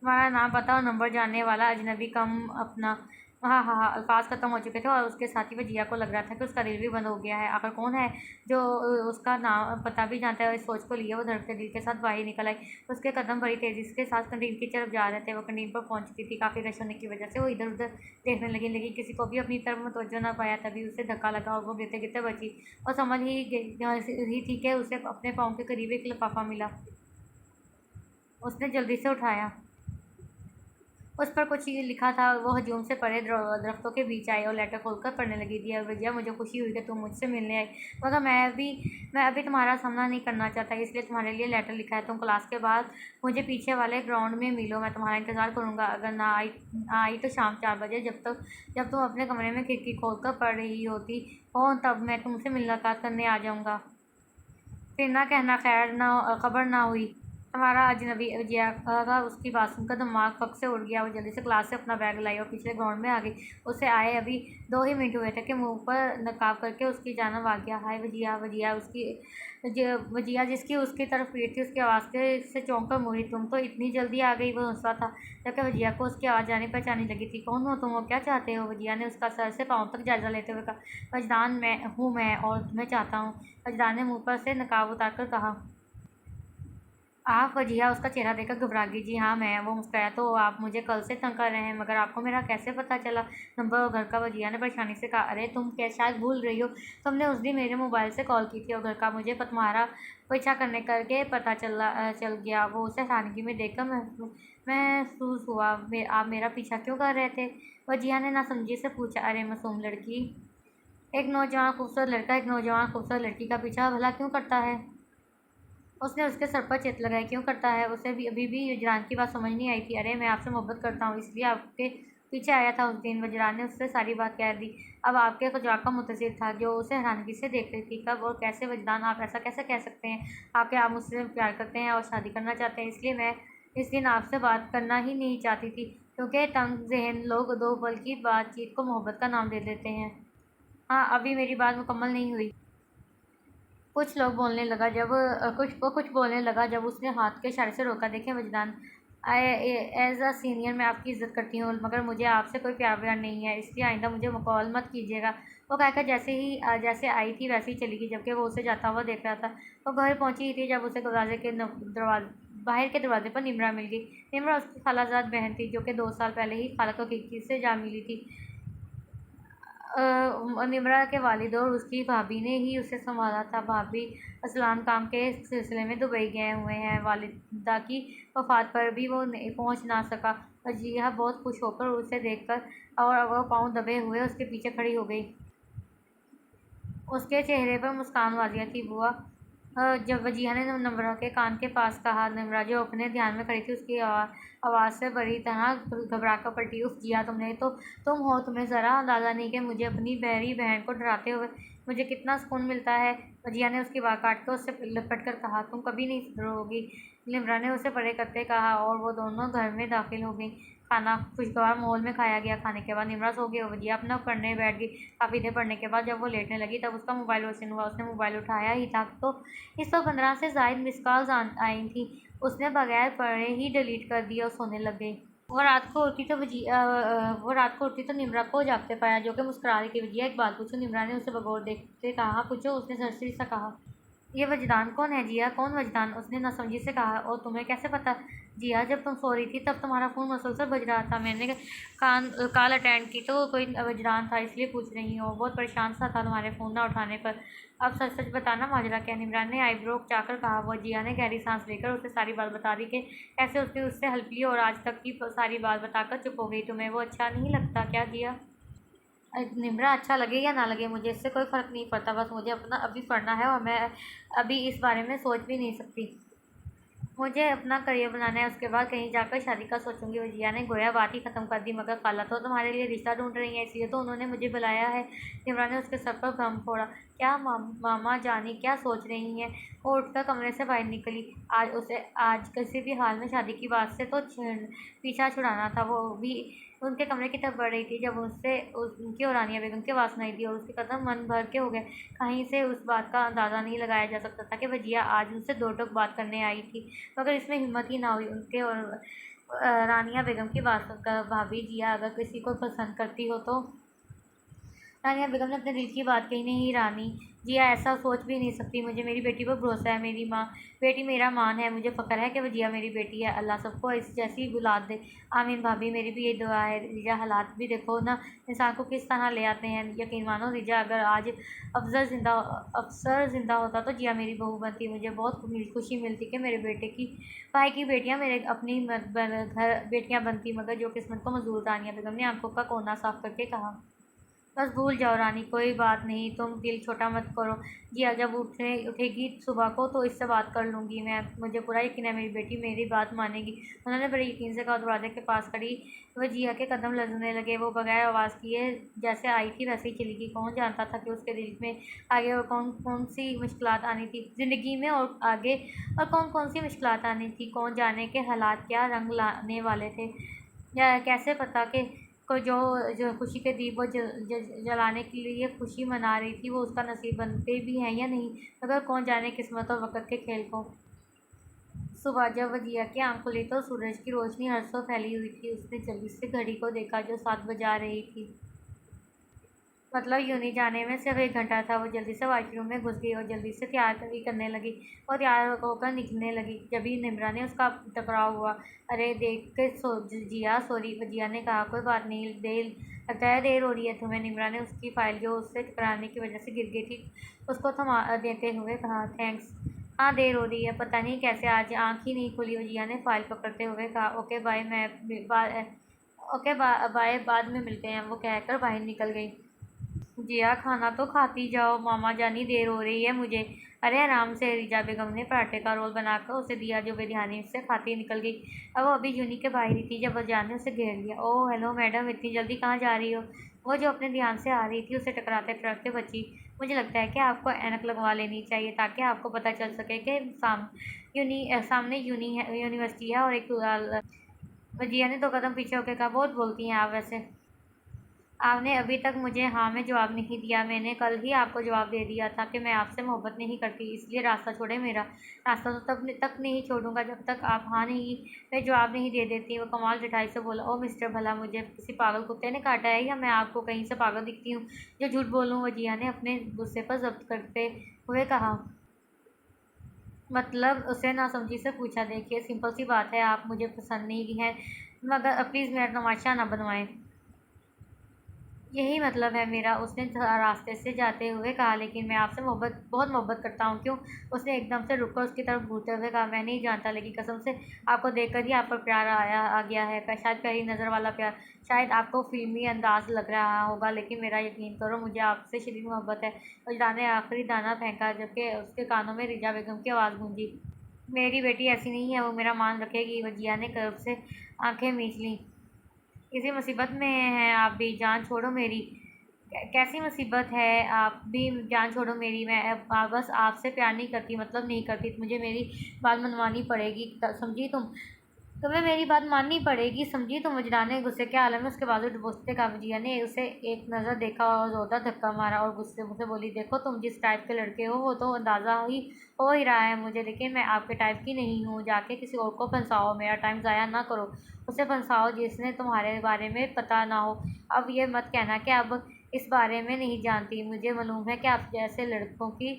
तुम्हारा नाम पता और नंबर जानने वाला अजनबी कम अपना। हाँ हाँ हाँ, अल्फाज ख़त्म हो चुके थे और उसके साथ ही वजिया को लग रहा था कि उसका दिल भी बंद हो गया है। आखिर कौन है जो उसका नाम पता भी जानता है। इस सोच को लिए वो धड़कते दिल के साथ बाहर निकल आई। उसके कदम बड़ी तेज़ी के साथ कैंटीन की तरफ जा रहे थे। वो कैंटीन पर पहुंच चुकी थी। काफ़ी रश होने की वजह से वो इधर उधर देखने लगी, लेकिन किसी को भी अपनी तरफ मुतवज्जो ना पाया। तभी उसे धक्का लगा और वो गिरते गिरते बची। और समझ ही थी कि उसे अपने पाँव के करीब एक लिफाफा मिला। उसने जल्दी से उठाया। उस पर कुछ ये लिखा था। वो हजूम से परे दरख्तों के बीच आई और लेटर खोलकर पढ़ने लगी। दिया वजिया, मुझे खुशी हुई कि तुम मुझसे मिलने आई, मगर मैं अभी तुम्हारा सामना नहीं करना चाहता, इसलिए तुम्हारे लिए लेटर लिखा है। तुम क्लास के बाद मुझे पीछे वाले ग्राउंड में मिलो, मैं तुम्हारा इंतज़ार करूँगा। अगर ना आई तो शाम 4 बजे, जब तुम अपने कमरे में खिड़की खोल कर पढ़ रही होती हो, तब मैं तुमसे मुलाकात करने आ जाऊँगा। फिर ना कहना खबर ना हुई। हमारा अजनबी जिया का उसकी बात सुनकर दिमाग पक से उड़ गया। वो जल्दी से क्लास से अपना बैग लाई और पिछले ग्राउंड में आ गई। उसे आए अभी 2 ही मिनट हुए थे कि मुंह पर नकाब करके उसकी जानब आ गया। हाय वजिया, वजिया जिसकी उसकी तरफ पीठ थी, उसकी आवाज़ से चौंक कर मुड़ी। तुम तो इतनी जल्दी आ गई, वो हंसा था, जबकि वजिया को उसकी आवाज़ जानी पहचानी लगी थी। कौन हो तुम और क्या चाहते हो? वजिया ने उसका सर से पाँव तक जायजा लेते हुए कहा। वजदान मैं और तुम्हें चाहता हूँ। वजदान ने मुँह पर से नकाब उतार कर कहा। आप? वजिया उसका चेहरा देखकर घबरा गई। जी हाँ मैं। वो मुस्कुराया। तो आप मुझे कल से तंग कर रहे हैं, मगर आपको मेरा कैसे पता चला? नंबर और घर का? वजिया ने परेशानी से कहा। अरे तुम क्या शायद भूल रही हो, तुमने उस दिन मेरे मोबाइल से कॉल की थी और घर का मुझे तुम्हारा पीछा करने करके पता चल गया। वो उसे हैरानगी में देखकर महसूस हुआ। आप मेरा पीछा क्यों कर रहे थे? वजिया ने नासमझी से पूछा। अरे मासूम लड़की, एक नौजवान खूबसूरत लड़का एक नौजवान खूबसूरत लड़की का पीछा भला क्यों करता है? उसने उसके सर पर चित लगाई। क्यों करता है? उसे भी अभी भी वजरान की बात समझ नहीं आई थी। अरे मैं आपसे मोहब्बत करता हूँ, इसलिए आपके पीछे आया था उस दिन। वजरान ने उससे सारी बात कह दी। अब आपके खुजाक का मुंतज़िर था, जो उसे हैरानगी से देख रही थी। कब और कैसे? वजदान, आप ऐसा कैसे कह सकते हैं? आप मुझसे प्यार करते हैं और शादी करना चाहते हैं, इसलिए मैं इस दिन आपसे बात करना ही नहीं चाहती थी, क्योंकि तंग जहन लोग दो पल की बातचीत को मोहब्बत का नाम दे देते हैं। हाँ, अभी मेरी बात मुकम्मल नहीं हुई। कुछ बोलने लगा जब उसने हाथ के इशारे से रोका। देखें वजदान, आई एज अ सीनियर मैं आपकी इज़्ज़त करती हूँ, मगर मुझे आपसे कोई प्यार व्यार नहीं है, इसलिए आइंदा मुझे कॉल मत कीजिएगा। वो कहकर जैसे आई थी वैसे ही चली गई, जबकि वो उसे जाता हुआ देख रहा था। वो घर पहुंची ही थी जब उसे बाहर के दरवाजे पर निम्रा मिल गई। निम्रा उसकी खालाजाद बहन थी, जो कि 2 साल पहले ही खाला को खिड़की से जा मिली थी। निम्रा के वालिद और उसकी भाभी ने ही उसे संभाला था। भाभी असलान काम के सिलसिले में दुबई गए हुए हैं। वालिदा की वफ़ात पर भी वो पहुंच ना सका। वजिया बहुत खुश होकर उसे देखकर और वह पाँव दबे हुए उसके पीछे खड़ी हो गई। उसके चेहरे पर मुस्कान वाजिया थी। बुआ, जब वजिया ने निम्रा के कान के पास कहा। निम्रा जो अपने ध्यान में खड़ी थी, उसकी आवाज़ से बड़ी तरह घबरा कर पलटी। उफ जिया, तुम हो, तुम्हें ज़रा अंदाज़ा नहीं कि मुझे अपनी बहरी बहन को डराते हुए। मुझे कितना सुकून मिलता है। वजिया ने उसकी बात काट कर उससे लपट कर कहा, तुम कभी नहीं सुधरोगी। निम्रा ने उसे परे करते कहा और वो दोनों घर में दाखिल हो गई। खाना खुशगवार माहौल में खाया गया। खाने के बाद निम्रा सो गई और वजिया अपना पढ़ने बैठ गई। काफ़ी देर पढ़ने के बाद जब वो लेटने लगी तब उसका मोबाइल रोशन हुआ। उसने मोबाइल उठाया ही था तो इस पर 15 से ज़ायद मिस कॉल्स आई थी। उसने बगैर पढ़े ही डिलीट कर दिया और सोने लग गई। वो रात को उठी तो निम्रा को जागते पाया, जो कि मुस्कुरा रही थी। वजिया, एक बात पूछूं? निम्रा ने उसे बगौर देखते कहा। पूछो, उसने सरसरी सा कहा। ये वजदान कौन है जिया? कौन वजदान? उसने नासमझी से कहा। और तुम्हें कैसे पता? जिया, जब तुम सो रही थी तब तुम्हारा फ़ोन मुसलसल बज रहा था। मैंने कॉल अटेंड की तो कोई वजदान था, इसलिए पूछ रही हूँ। बहुत परेशान सा था तुम्हारे फ़ोन ना उठाने पर। अब सच सच बताना, माजरा क्या? निमरान ने आईब्रो चाकर कहा। वो जिया ने गहरी सांस लेकर उसे सारी बात बता दी कि कैसे उसने उससे हेल्प ली और आज तक की सारी बात बताकर चुप हो गई। तुम्हें वो अच्छा नहीं लगता क्या जिया? निम्रा, अच्छा लगे या ना लगे मुझे इससे कोई फ़र्क नहीं पड़ता। बस मुझे अपना अभी पढ़ना है और मैं अभी इस बारे में सोच भी नहीं सकती। मुझे अपना करियर बनाना है, उसके बाद कहीं जाकर शादी का सोचूंगी। वजिया ने गोया बात ही ख़त्म कर दी। मगर खाला तो तुम्हारे लिए रिश्ता ढूंढ रही है, इसलिए तो उन्होंने मुझे बुलाया है। निम्रा ने उसके सर पर भ्रम फोड़ा। क्या मामा जानी क्या सोच रही हैं? वो उठकर कमरे से बाहर निकली। आज किसी भी हाल में शादी की बात से तो पीछा छुड़ाना था। वो भी उनके कमरे की तरफ बढ़ रही थी जब उनकी और रानिया बेगम की आवाज़ सुनाई दी और उसके कदम मन भर के हो गए। कहीं से उस बात का अंदाज़ा नहीं लगाया जा सकता था कि वजिया आज उनसे दो टूक बात करने आई थी, मगर इसमें हिम्मत ही ना हुई। उनके और रानिया बेगम की बात सुनकर, भाभी जिया अगर किसी को पसंद करती हो तो? रानिया बेगम ने अपने दिल की बात कही। नहीं रानी, जिया ऐसा सोच भी नहीं सकती। मुझे मेरी बेटी पर भरोसा है। मेरी माँ बेटी मेरा मान है। मुझे फ़ख्र है कि वो जिया मेरी बेटी है। अल्लाह सबको इस जैसी औलाद दे। आमीन भाभी, मेरी भी यही दुआ है। रिजा, हालात भी देखो ना इंसान को किस तरह ले आते हैं। यकीन मानो रिजा, अगर आज अफसर ज़िंदा होता तो जिया मेरी बहू बनती। मुझे बहुत खुशी मिलती कि मेरे बेटे की भाई की बेटियाँ मेरे अपनी घर बेटियाँ बनती। मगर जो किस्मत को मंजूर। रानिया बेगम ने आंखों का कोना साफ करके कहा। बस भूल जाओ रानी, कोई बात नहीं, तुम दिल छोटा मत करो। जिया जब उठेगी सुबह को तो इससे बात कर लूँगी मैं। मुझे पूरा यकीन है मेरी बेटी मेरी बात मानेगी। उन्होंने बड़े यकीन से कहा। दरवाजे के पास खड़ी वह जिया के कदम लरजने लगे। वो बगैर आवाज़ किए जैसे आई थी वैसे ही चली गई। कौन जानता था कि उसके दिल में आगे और कौन कौन सी मुश्किलात आनी थी ज़िंदगी में, और आगे और कौन कौन सी मुश्किलात आनी थी। कौन जाने के हालात क्या रंग लाने वाले थे। या कैसे पता कि को जो जो खुशी के दीप वो जलाने के लिए खुशी मना रही थी वो उसका नसीब बनते भी हैं या नहीं। मगर कौन जाने किस्मत और वक़्त के खेल को। सुबह जब वजिया की आँख खुली तो सूरज की रोशनी हर्षों फैली हुई थी। उसने जल्दी से घड़ी को देखा जो 7 बजा रही थी। मतलब यूँ जाने में सिर्फ 1 घंटा था। वो जल्दी से वॉशरूम में घुस गई और जल्दी से तैयार करने लगी और तैयार होकर निकलने लगी। जभी निम्रा ने उसका टकराव हुआ। अरे देख के जिया, सॉरी, वजिया ने कहा। कोई बात नहीं, लगता है देर हो रही है तुम्हें। निम्रा ने उसकी फ़ाइल जो उससे टकराने की वजह से गिर गई थी उसको थमा देते हुए कहा। थैंक्स। हाँ, देर हो रही है, पता नहीं कैसे आज आँख ही नहीं खुली। वजिया ने फ़ाइल पकड़ते हुए कहा। ओके बाय, बाय, बाद में मिलते हैं। वो कहकर बाहर निकल गई। जिया, खाना तो खाती जाओ, मामा जानी देर हो रही है मुझे। अरे आराम से। रिजा बेगम ने पराठे का रोल बनाकर उसे दिया जो बेध्यानी से खाती निकल गई। अब वो अभी यूनी के बाहर ही थी जब वजान ने उसे घेर लिया। ओह हेलो मैडम, इतनी जल्दी कहाँ जा रही हो? वो जो अपने ध्यान से आ रही थी उसे टकराते टकराते बची। मुझे लगता है कि आपको ऐनक लगवा लेनी चाहिए ताकि आपको पता चल सके कि सामने यूनिवर्सिटी है और एक वजिया ने 2 कदम पीछे होकर कहा। बहुत बोलती हैं आप वैसे। आपने अभी तक मुझे हाँ में जवाब नहीं दिया। मैंने कल ही आपको जवाब दे दिया था कि मैं आपसे मोहब्बत नहीं करती, इसलिए रास्ता छोड़े मेरा। रास्ता तो तब तक नहीं छोड़ूंगा जब तक आप हाँ नहीं में जवाब नहीं दे देती। वो कमाल मिठाई से बोला। ओ मिस्टर, भला मुझे किसी पागल कुत्ते ने काटा है या मैं आपको कहीं से पागल दिखती हूँ जो झूठ बोलूँ? वजिया ने अपने गुस्से पर जब्त करते हुए कहा। मतलब उसे नासमझी से पूछा। देखिए सिंपल सी बात है, आप मुझे पसंद नहीं हैं, मगर प्लीज़ मेरा तमाशा ना बनवाएं। यही मतलब है मेरा, उसने रास्ते से जाते हुए कहा। लेकिन मैं आपसे बहुत मोहब्बत करता हूँ। क्यों? उसने एकदम से रुककर उसकी तरफ घूरते हुए कहा। मैं नहीं जानता, लेकिन कसम से आपको देखकर ही आप पर प्यार आ गया है। शायद पहली नज़र वाला प्यार। शायद आपको फिल्मी अंदाज लग रहा होगा, लेकिन मेरा यकीन करो, मुझे आपसे शदीद मोहब्बत है। उजड़ा ने आखिरी दाना फेंका जबकि उसके कानों में रिजा बेगम की आवाज़ गूंजी। मेरी बेटी ऐसी नहीं है, वो मेरा मान रखेगी। वजिया ने कर्व से आंखें मींच लीं। किसी मुसीबत में हैं आप भी? जान छोड़ो मेरी। कैसी मुसीबत है, आप भी जान छोड़ो मेरी। मैं बस आपसे प्यार नहीं करती, मतलब नहीं करती, मुझे मेरी बात मनवानी पड़ेगी, समझी तुम? तुम्हें मेरी बात माननी पड़ेगी, समझी तुम? वजदान ने गुस्से के आलम में उसके बाजू डुबोचते काबजिया ने उसे एक नज़र देखा और जोरदार धक्का मारा और गुस्से मुझसे बोली, देखो तुम जिस टाइप के लड़के हो वो तो अंदाज़ा ही हो ही रहा है मुझे, लेकिन मैं आपके टाइप की नहीं हूँ। जाके किसी और को फंसाओ, मेरा टाइम ज़ाया ना करो। उसे फंसाओ जिसने तुम्हारे बारे में पता ना हो। अब ये मत कहना कि अब इस बारे में नहीं जानती। मुझे मालूम है कि आप जैसे लड़कों की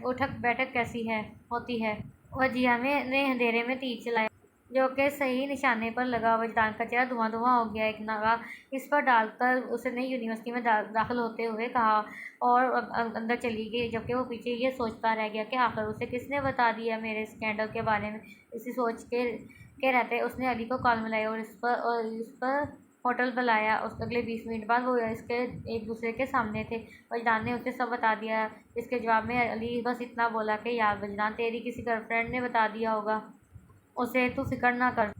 उठक बैठक कैसी है होती है। वजिया में ने अंधेरे में तीर चलाया जो कि सही निशाने पर लगा। वजदान का चेहरा धुआं धुआं हो गया। एक नागा इस पर डालकर उसने यूनिवर्सिटी में दाखिल होते हुए कहा और अंदर चली गई, जबकि वो पीछे ये सोचता रह गया कि आखिर उसे किसने बता दिया मेरे स्कैंडल के बारे में। इसी सोच के रहते उसने अली को कॉल मिलाई और इस पर होटल बुलाया। उस अगले 20 मिनट बाद वो इसके एक दूसरे के सामने थे। वजदान ने उसे सब बता दिया। इसके जवाब में अली बस इतना बोला कि यार वजदान, तेरी किसी गर्लफ्रेंड ने बता दिया होगा, उसे तू फिक्र ना कर,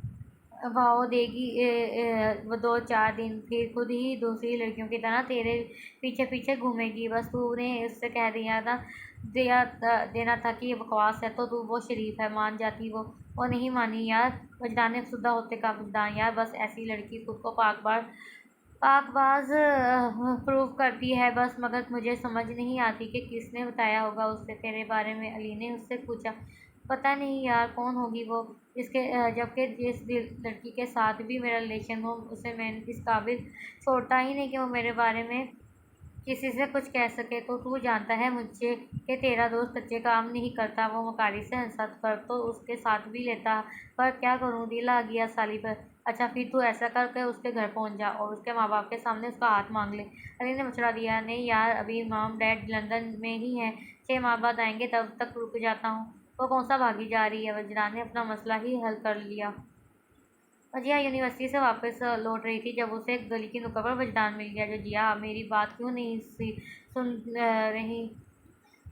भाव देगी। वो 2-4 दिन फिर खुद ही दूसरी लड़कियों की तरह तेरे पीछे पीछे घूमेगी। बस तूने उससे कह देना था कि ये बकवास है, तो तू वो शरीफ है, मान जाती। वो नहीं मानी यार। वजदान ने अफसुर्दा होते कहा, वजदान यार, बस ऐसी लड़की खुद को पाकबाज प्रूव करती है बस, मगर मुझे समझ नहीं आती कि किसने बताया होगा उससे तेरे बारे में। अली ने उससे पूछा, पता नहीं यार, कौन होगी वो, जबकि जिस लड़की के साथ भी मेरा रिलेशन हो उसे मैं इस काबिल छोड़ता ही नहीं कि वो मेरे बारे में किसी से कुछ कह सके। तो तू जानता है मुझे कि तेरा दोस्त अच्छे काम नहीं करता, वो मकारी से हंसा कर तो उसके साथ भी लेता, पर क्या करूँ, दिल आ गया साली पर। अच्छा फिर तू ऐसा कर के उसके घर पहुंच जा और उसके माँ बाप के सामने उसका हाथ मांग ले। अली ने मशवरा दिया, नहीं यार, अभी मॉम डैड लंदन में ही हैं, 6 माह बाद आएंगे, तब तक रुक जाता हूँ। वो कौन सा भागी जा रही है? वजरा ने अपना मसला ही हल कर लिया। जिया यूनिवर्सिटी से वापस लौट रही थी जब उसे एक गली की नुक्कड़ पर वजदान मिल गया। जो जिया, मेरी बात क्यों नहीं सुन रही?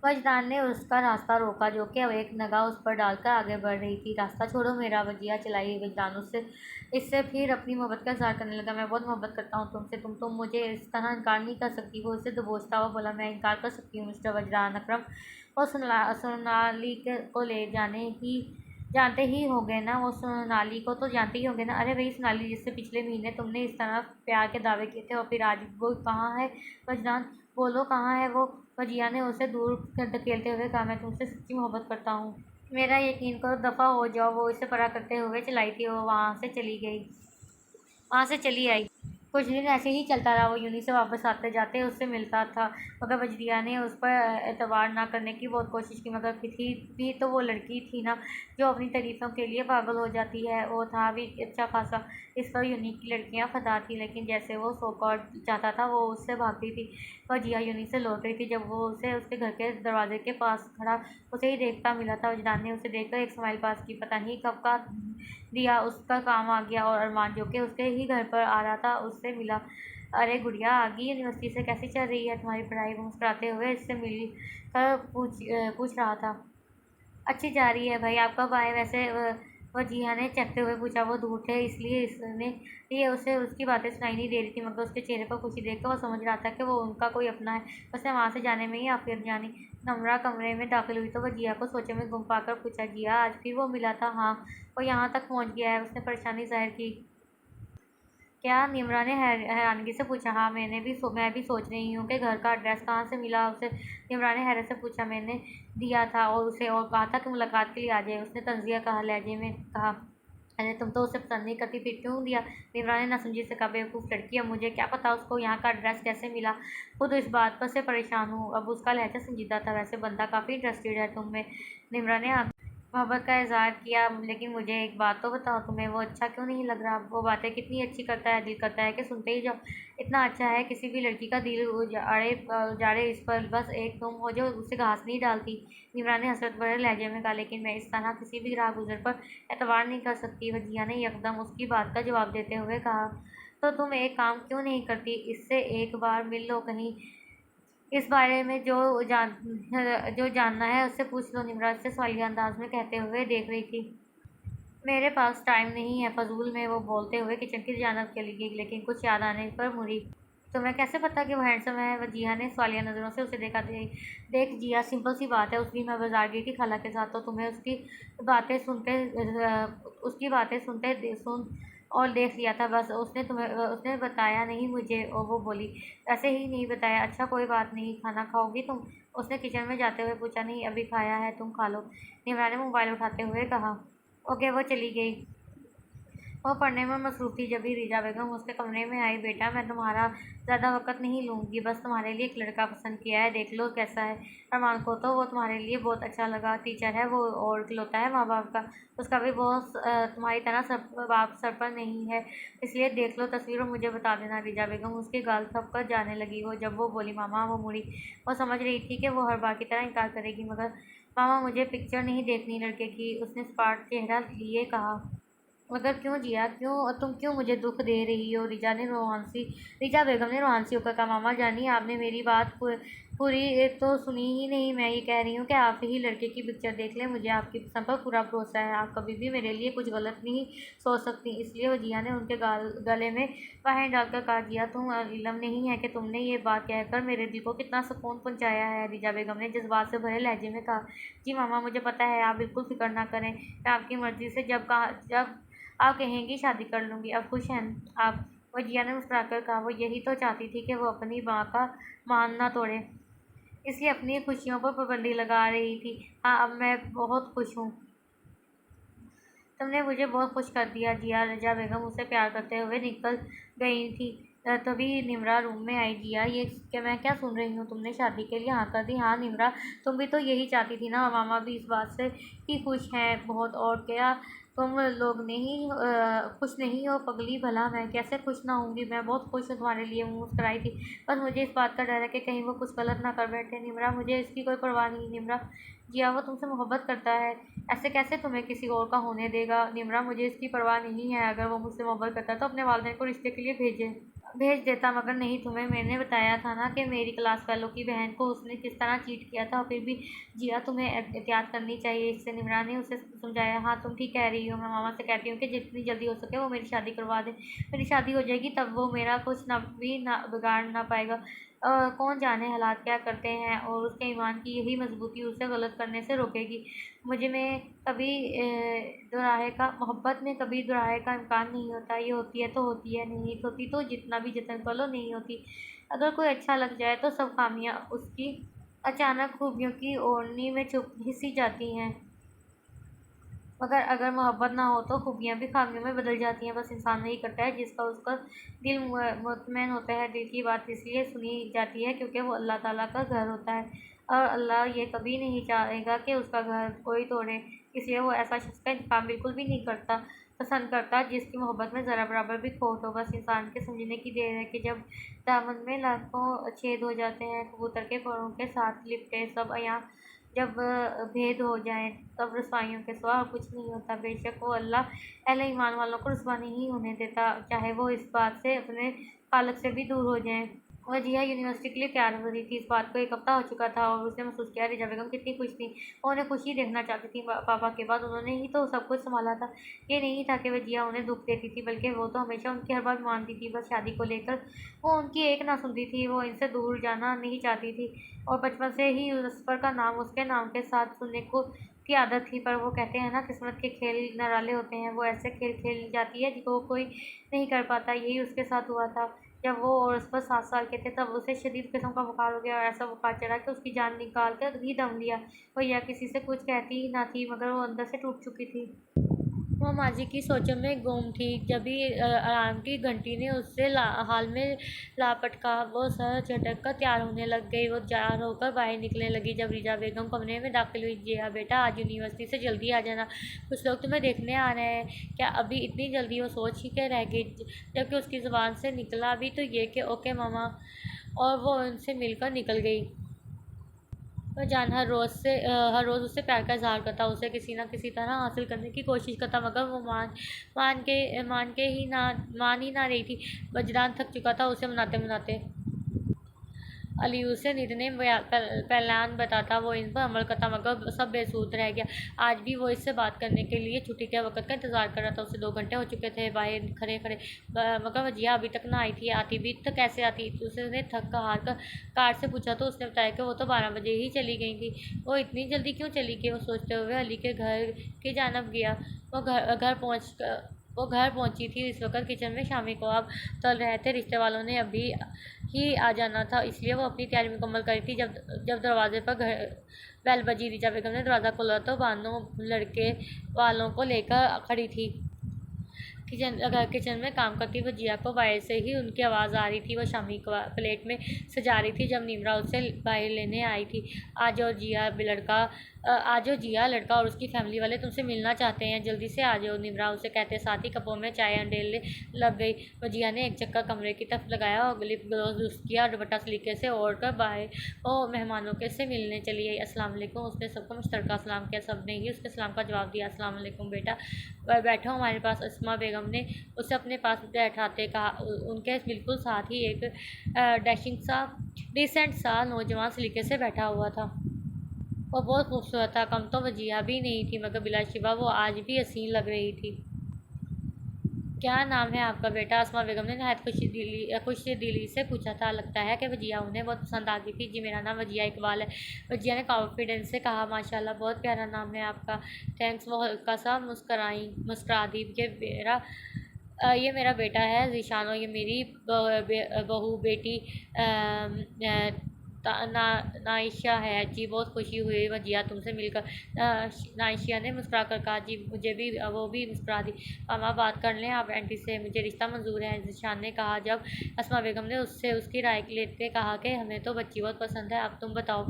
वजदान ने उसका रास्ता रोका जो कि अब एक नगाह उस पर डालकर आगे बढ़ रही थी। रास्ता छोड़ो मेरा, वजिया चिल्लाई। वजदान उससे इससे फिर अपनी मोहब्बत का इज़हार करने लगा। मैं बहुत मोहब्बत करता हूँ तुमसे, तुम मुझे इस तरह इनकार नहीं कर सकती। वो उसे दबोचता हुआ बोला, मैं इनकार कर सकती हूँ मिस्टर वजदान अकरम। वो सोनाली को ले जानते ही होंगे ना? वो सोनाली को तो जानते ही होंगे ना? अरे वही सोनाली जिससे पिछले महीने तुमने इस तरह प्यार के दावे किए थे और फिर आज वो कहाँ है? वजदान, बोलो कहाँ है वो? वजिया ने उसे दूर धकेलते हुए कहा, मैं तुमसे सच्ची मोहब्बत करता हूँ, मेरा यकीन करो, दफ़ा हो जाओ। वो इसे परा करते हुए चलाई थी, वो वहाँ से चली आई। कुछ दिन ऐसे ही चलता रहा। वो यूनी से वापस आते जाते उससे मिलता था, मगर वजदिया ने उस पर एतबार ना करने की बहुत कोशिश की। मगर किसी भी तो वो लड़की थी ना जो अपनी तारीफ़ों के लिए पागल हो जाती है। वो था भी अच्छा खासा, इस पर यूनी की लड़कियां फ़िदा थी, लेकिन जैसे वो सोकॉर्ड चाहता था वो उससे भागती थी। वजिया यूनी से लौट रही थी जब वो उसे उसके घर के दरवाजे के पास खड़ा उसे ही देखता मिला था। वजदान ने उसे देखकर एक स्माइल पास की। पता नहीं कब का दिया उसका काम आ गया और अरमान जो कि उसके ही घर पर आ रहा था उससे मिला। अरे गुड़िया, आ गई यूनिवर्सिटी से, कैसी चल रही है तुम्हारी पढ़ाई? वो मुस्कुराते हुए इससे मिल कर पूछ रहा था। अच्छी जा रही है भाई, आप कब आए वैसे? वजीहा ने चखते हुए पूछा। वो दूर थे इसलिए ये उसे उसकी बातें सुनाई नहीं दे रही थी, मगर उसके चेहरे पर खुशी देखकर वो समझ रहा था कि वो उनका कोई अपना है। उसने वहाँ से जाने में ही आफियत जानी। नम्रा कमरे में दाखिल हुई तो वह जिया को सोचे में गुम पाकर पूछा, जिया आज फिर वो मिला था? हाँ, वो यहाँ तक पहुँच गया है, उसने परेशानी जाहिर की। क्या? निम्रा ने हैरानगी से पूछा। हाँ, मैं भी सोच रही हूँ कि घर का एड्रेस कहाँ से मिला उसे। निम्रा ने हैरत से पूछा। मैंने दिया था और उसे और कहा था कि मुलाकात के लिए आ जाए, उसने तंजिया कहा लहजे में कहा। अरे तुम तो उसे पसंद नहीं करती, फिर क्यों दिया? निम्रा ने नासमझी से कहा, बेवकूफ़ लड़की है, मुझे क्या पता उसको यहाँ का एड्रेस कैसे मिला, खुद इस बात पर से परेशान हूँ। अब उसका लहजा संजीदा था। वैसे बंदा काफ़ी इंटरेस्टेड है तुम में। निम्रा ने मोहब्बत का इज़हार किया, लेकिन मुझे एक बात तो बताओ, तुम्हें वो अच्छा क्यों नहीं लग रहा? वो बातें कितनी अच्छी करता है, दिल करता है कि सुनते ही जाओ। इतना अच्छा है, किसी भी लड़की का दिल उजाड़े इस पर बस एक तुम हो जो उसे घास नहीं डालती। निमरा ने हसरत भरे लहजे में कहा, लेकिन मैं इस तरह किसी भी राह गुजर पर एतबार नहीं कर सकती। वजिया ने यकदम उसकी बात का जवाब देते हुए कहा, तो तुम एक काम क्यों नहीं करती, इससे एक बार मिल लो कहीं, इस बारे में जो जानना है उससे पूछ लो। निमरा से सवालिया अंदाज में कहते हुए देख रही थी। मेरे पास टाइम नहीं है, फजूल में वो बोलते हुए किचन की जानब चली गई, लेकिन कुछ याद आने पर मुड़ी। तुम्हें कैसे पता कि वो हैंडसम है? वो जिया ने सवालिया नज़रों से उसे देखा। देख जिया, सिंपल सी बात है, उस दिन मैं बाजार गई थी खाला के साथ, तो तुम्हें बातें सुनते उसकी बातें सुन और देख लिया था बस। उसने बताया नहीं मुझे, और वो बोली ऐसे ही नहीं बताया। अच्छा कोई बात नहीं, खाना खाओगी तुम? उसने किचन में जाते हुए पूछा। नहीं अभी खाया है, तुम खा लो, निमरा ने मोबाइल उठाते हुए कहा। ओके, वो चली गई। वो पढ़ने में मसरूफ़ थी। जब भी रिजा बेगम उसके कमरे में आई। बेटा मैं तुम्हारा ज़्यादा वक़्त नहीं लूँगी, बस तुम्हारे लिए एक लड़का पसंद किया है, देख लो कैसा है। अरमान को तो वो तुम्हारे लिए बहुत अच्छा लगा, टीचर है वो और इकलौता है माँ बाप का। उसका भी बॉस तुम्हारी तरह बाप सर पर नहीं है, इसलिए देख लो तस्वीर और मुझे बता देना। रिजा बेगम उसके गाल थपकर जाने लगी। वो जब वो बोली मामा, वो मुड़ी। वो समझ रही थी कि वो हर बार की तरह इनकार करेगी, मगर मामा मुझे पिक्चर नहीं देखनी लड़के की, उसने सपाट चेहरा लिए कहा। मगर क्यों जिया, तुम क्यों मुझे दुख दे रही हो? रिजा बेगम ने रोमांसी होकर कहा। मामा जानी, आपने मेरी बात पूरी तो सुनी ही नहीं। मैं ये कह रही हूँ कि आप ही लड़के की पिक्चर देख लें, मुझे आपकी पसंद पर पूरा भरोसा है, आप कभी भी मेरे लिए कुछ गलत नहीं सोच सकती। इसलिए वो जिया ने उनके गले में बाहें डालकर कहा। जिया, तुम इल्म नहीं है कि तुमने ये बात कहकर मेरे दिल को कितना सुकून पहुँचाया है। रिजा बेगम ने जज्बात से भरे लहजे में कहा। जी मामा, मुझे पता है, आप बिल्कुल फिक्र ना करें, मैं आपकी मर्ज़ी से जब आप कहेंगी शादी कर लूँगी। अब खुश हैं आप? वजिया ने मुस्कुराकर कहा। वो यही तो चाहती थी कि वो अपनी माँ का मान ना तोड़े, इसलिए अपनी खुशियों पर पाबंदी लगा रही थी। हाँ, अब मैं बहुत खुश हूँ, तुमने मुझे बहुत खुश कर दिया। जिया, रजा बेगम उसे प्यार करते हुए निकल गई थी। तभी निमरा रूम में आई। जिया, ये कि मैं क्या सुन रही हूँ, तुमने शादी के लिए हाँ कर दी? हाँ निमरा, तुम भी तो यही चाहती थी ना। मामा भी इस बात से ही खुश हैं बहुत, और क्या तुम लोग नहीं खुश नहीं हो? पगली, भला मैं कैसे खुश ना होंगी, मैं बहुत खुश हूँ तुम्हारे लिए। मुस्कुराई थी। बस मुझे इस बात का डर है कि कहीं वो कुछ गलत ना कर बैठे। निमरा, मुझे इसकी कोई परवाह नहीं निमरा। जिया, वो तुमसे मोहब्बत करता है, ऐसे कैसे तुम्हें किसी और का होने देगा? निमरा, मुझे इसकी परवाह नहीं है, अगर वो मुझसे मोहब्बत करता है तो अपने वालिदैन को रिश्ते के लिए भेज देता, मगर नहीं। तुम्हें मैंने बताया था ना कि मेरी क्लास फेलो की बहन को उसने किस तरह चीट किया था। और फिर भी जिया, तुम्हें एहतियात करनी चाहिए इससे। निमरा ने उसे समझाया। हाँ तुम ठीक कह रही हो, मैं मामा से कहती हूँ कि जितनी जल्दी हो सके वो मेरी शादी करवा दे। मेरी शादी हो जाएगी तब वो मेरा कुछ ना बिगाड़ ना पाएगा। कौन जाने हालात क्या करते हैं, और उसके ईमान की यही मजबूती उसे गलत करने से रोकेगी। मुझे में कभी दोराहे का मोहब्बत में कभी दोराहे का इम्कान नहीं होता। ये होती है तो होती है, नहीं होती तो जितना भी जतन कर लो नहीं होती। अगर कोई अच्छा लग जाए तो सब खामियां उसकी अचानक खूबियों की ओढ़नी में छुप सी जाती हैं, मगर अगर मोहब्बत ना हो तो खूबियाँ भी खामियों में बदल जाती हैं। बस इंसान वही करता है जिसका उसका दिल मुतमैन होता है। दिल की बात इसलिए सुनी जाती है क्योंकि वो अल्लाह ताला का घर होता है, और अल्लाह ये कभी नहीं चाहेगा कि उसका घर कोई तोड़े। इसलिए वो ऐसा शख्स का इंतकाम बिल्कुल भी नहीं पसंद करता जिसकी मोहब्बत में ज़रा बराबर भी खोट हो। बस इंसान के समझने की देर है कि जब दामन में लाखों छेद हो जाते हैं, कबूतर के पंरों के साथ लिपटे सब यहाँ जब भेद हो जाए, तब रसवाइयों के सिवा और कुछ नहीं होता। बेशक वो अल्लाह अहले ईमान वालों को रुसवा नहीं होने देता, चाहे वो इस बात से अपने खालिक से भी दूर हो जाएं। वह जिया यूनिवर्सिटी के लिए तैयार हो रही थी। इस बात को एक हफ्ता हो चुका था और उसने महसूस किया रिजा बेगम कितनी खुश थी। वो उन्हें खुशी देखना चाहती थी। पापा के बाद उन्होंने ही तो सब कुछ संभाला था। ये नहीं था कि वह जिया उन्हें दुख देती थी, बल्कि वो तो हमेशा उनकी हर बात मानती थी। बस शादी को लेकर वो उनकी एक ना सुनती थी। वो इनसे दूर जाना नहीं चाहती थी, और बचपन से ही यूसुफ का नाम उसके नाम के साथ सुनने की आदत थी। पर वो कहते हैं ना, किस्मत के खेल निराले होते हैं। वो ऐसे खेल खेल जाती है जिसको कोई नहीं कर पाता। यही उसके साथ हुआ था। जब वो और उस पर 7 साल के थे तब उसे शदीद किस्म का बुखार हो गया, और ऐसा बुखार चढ़ा कि उसकी जान निकाल कर ही दम लिया। वो या किसी से कुछ कहती ही ना थी, मगर वो अंदर से टूट चुकी थी। वो माजी की सोचों में गुम थी। जब भी अलार्म की घंटी ने उससे हाल में लापट कहा, वो सर झटक कर तैयार होने लग गई। वो तैयार होकर बाहर निकलने लगी। जब रिजा बेगम कमरे में दाखिल हुई। जिया बेटा, आज यूनिवर्सिटी से जल्दी आ जाना, कुछ लोग तुम्हें देखने आ रहे हैं। क्या अभी इतनी जल्दी? वो सोच ही के रह गई, जबकि उसकी ज़ुबान से निकला भी तो ये कि ओके मामा, और वो उनसे मिलकर निकल गई। वह जान हर रोज़ उससे प्यार का इज़हार करता, उसे किसी न किसी तरह हासिल करने की कोशिश करता, मगर वो मान ही ना रही थी। वजदान थक चुका था उसे मनाते मनाते। अली उसे इतने पहलान बताता वो इन पर अमल करता, मगर सब बेसूद रह गया। आज भी वो इससे बात करने के लिए छुट्टी के वक्त का इंतज़ार कर रहा था। उसे 2 घंटे हो चुके थे बाहर खड़े खड़े, मगर वजिया अभी तक ना आई थी। आती भी तो कैसे आती? उसने थक हार कर कार से पूछा तो उसने बताया कि वो तो 12 बजे ही चली गई थी। वो इतनी जल्दी क्यों चली गई? वो सोचते हुए अली के घर की जानब गया। वो घर पहुंची थी। इस वक्त किचन में शामी कबाब तल रहे थे। रिश्ते वालों ने अभी ही आ जाना था, इसलिए वो अपनी तैयारी मुकम्मल करी थी। जब जब दरवाजे पर घर बेल बजी, रिचा बेगम ने दरवाज़ा खोला तो बानो लड़के वालों को लेकर खड़ी थी। किचन में काम करती वजिया को बाहर से ही उनकी आवाज़ आ रही थी। वो शामी प्लेट में सजा रही थी जब नीमरा उसे बाहर लेने आई थी। आज और जिया लड़का और उसकी फैमिली वाले तुमसे मिलना चाहते हैं, जल्दी से आ जाओ। निमरा उसे कहते साथ ही कपों में चाय अंडेलने लग गई। वजिया ने एक चक्कर कमरे की तरफ लगाया और लिप ग्लोव दुरुस्त किया और दुपट्टा सलीके से ओढ़ कर बाहर वो मेहमानों के से मिलने चली आई। अस्सलाम वालेकुम। उसने सबको मुश्तरका सलाम किया। सब ने ही उसके सलाम का जवाब दिया। अस्सलाम वालेकुम बेटा, बैठो हमारे पास। अस्मा बेगम ने उसे अपने पास बैठाते कहा। उनके बिल्कुल साथ ही एक डिसेंट सा नौजवान सलीके से बैठा हुआ था। वो बहुत खूबसूरत था, कम तो वजिया भी नहीं थी, मगर बिलाशिबा वो आज भी हसीन लग रही थी। क्या नाम है आपका बेटा? अस्मा बेगम ने नहायत खुशी दिली से पूछा था। लगता है कि वजिया उन्हें बहुत पसंद आ गई थी। जी मेरा नाम वजिया इकबाल है, वजिया ने कॉन्फिडेंस से कहा। माशाल्लाह बहुत प्यारा नाम है आपका। थैंक्स। वो हल्का सा मुस्करा दी। ये मेरा बेटा है ज़ीशान, और ये मेरी बहू बेटी नाइशा है। जी बहुत खुशी हुई वजिया तुमसे मिलकर। नाइशिया ने मुस्कुरा कर कहा। जी मुझे भी। वो भी मुस्कुरा दी। मामा बात कर लें आप आंटी से, मुझे रिश्ता मंजूर है, ज़ीशान ने कहा। जब अस्मा बेगम ने उससे उसकी राय लेते कहा कि हमें तो बच्ची बहुत पसंद है, अब तुम बताओ।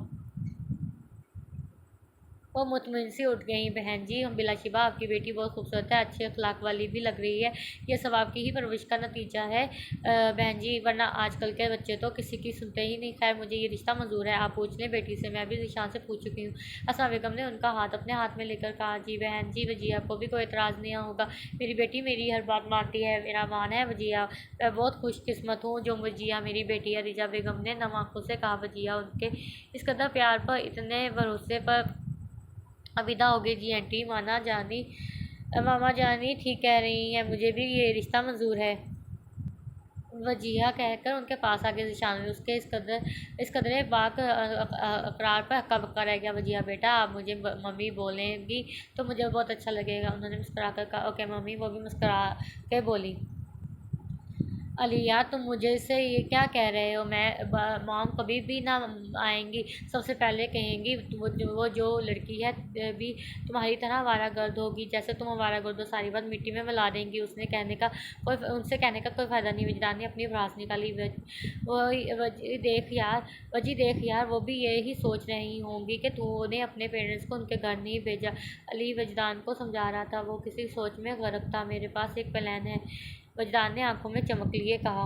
वो मुतमिन सी उठ गई। बहन जी हम बिलाशिबा आपकी बेटी बहुत खूबसूरत है, अच्छे अखलाक वाली भी लग रही है। ये सब आपकी ही परवरिश का नतीजा है बहन जी, वरना आजकल के बच्चे तो किसी की सुनते ही नहीं। खैर मुझे ये रिश्ता मंजूर है, आप पूछ लें बेटी से, मैं भी ज़ीशान से पूछ चुकी हूँ। अस्मा बेगम ने उनका हाथ अपने हाथ में लेकर कहा। जी बहन जी, वजिया को भी कोई एतराज़ नहीं होगा। मेरी बेटी मेरी हर बात मानती है, मेरा मान है वजिया। मैं बहुत खुशकिस्मत हूँ जो वजिया मेरी बेटी है। रिजा बेगम ने नम आँखों से कहा। वजिया उनके इस कदर प्यार पर, इतने भरोसे पर अविदा हो गई। जी आंटी, मामा जानी ठीक कह रही हैं, मुझे भी ये रिश्ता मंजूर है, वजिया कहकर उनके पास आके ज़ीशान ने उसके इस कदरे बाक अकरार पर हक्का बक्का रह गया। वजिया बेटा आप मुझे मम्मी बोलेंगी तो मुझे बहुत अच्छा लगेगा। उन्होंने मुस्कुरा कर कहा। Okay mummy. वो भी मुस्कुरा के बोली। अली यार तुम मुझे से ये क्या कह रहे हो? मॉम कभी भी ना आएंगी, सबसे पहले कहेंगी वो जो लड़की है भी तुम्हारी तरह आवारा गर्द होगी, जैसे तुम आवारा गर्द हो, सारी बात मिट्टी में मिला देंगी। उनसे कहने का कोई फ़ायदा नहीं। वजदान ने अपनी भड़ास निकाली। वजी देख यार वो भी यही सोच रही होंगी कि तूने अपने पेरेंट्स को उनके घर नहीं भेजा। अली वजदान को समझा रहा था। वो किसी सोच में गर्क था। मेरे पास एक प्लान है, वजदान ने आंखों में चमक लिए कहा।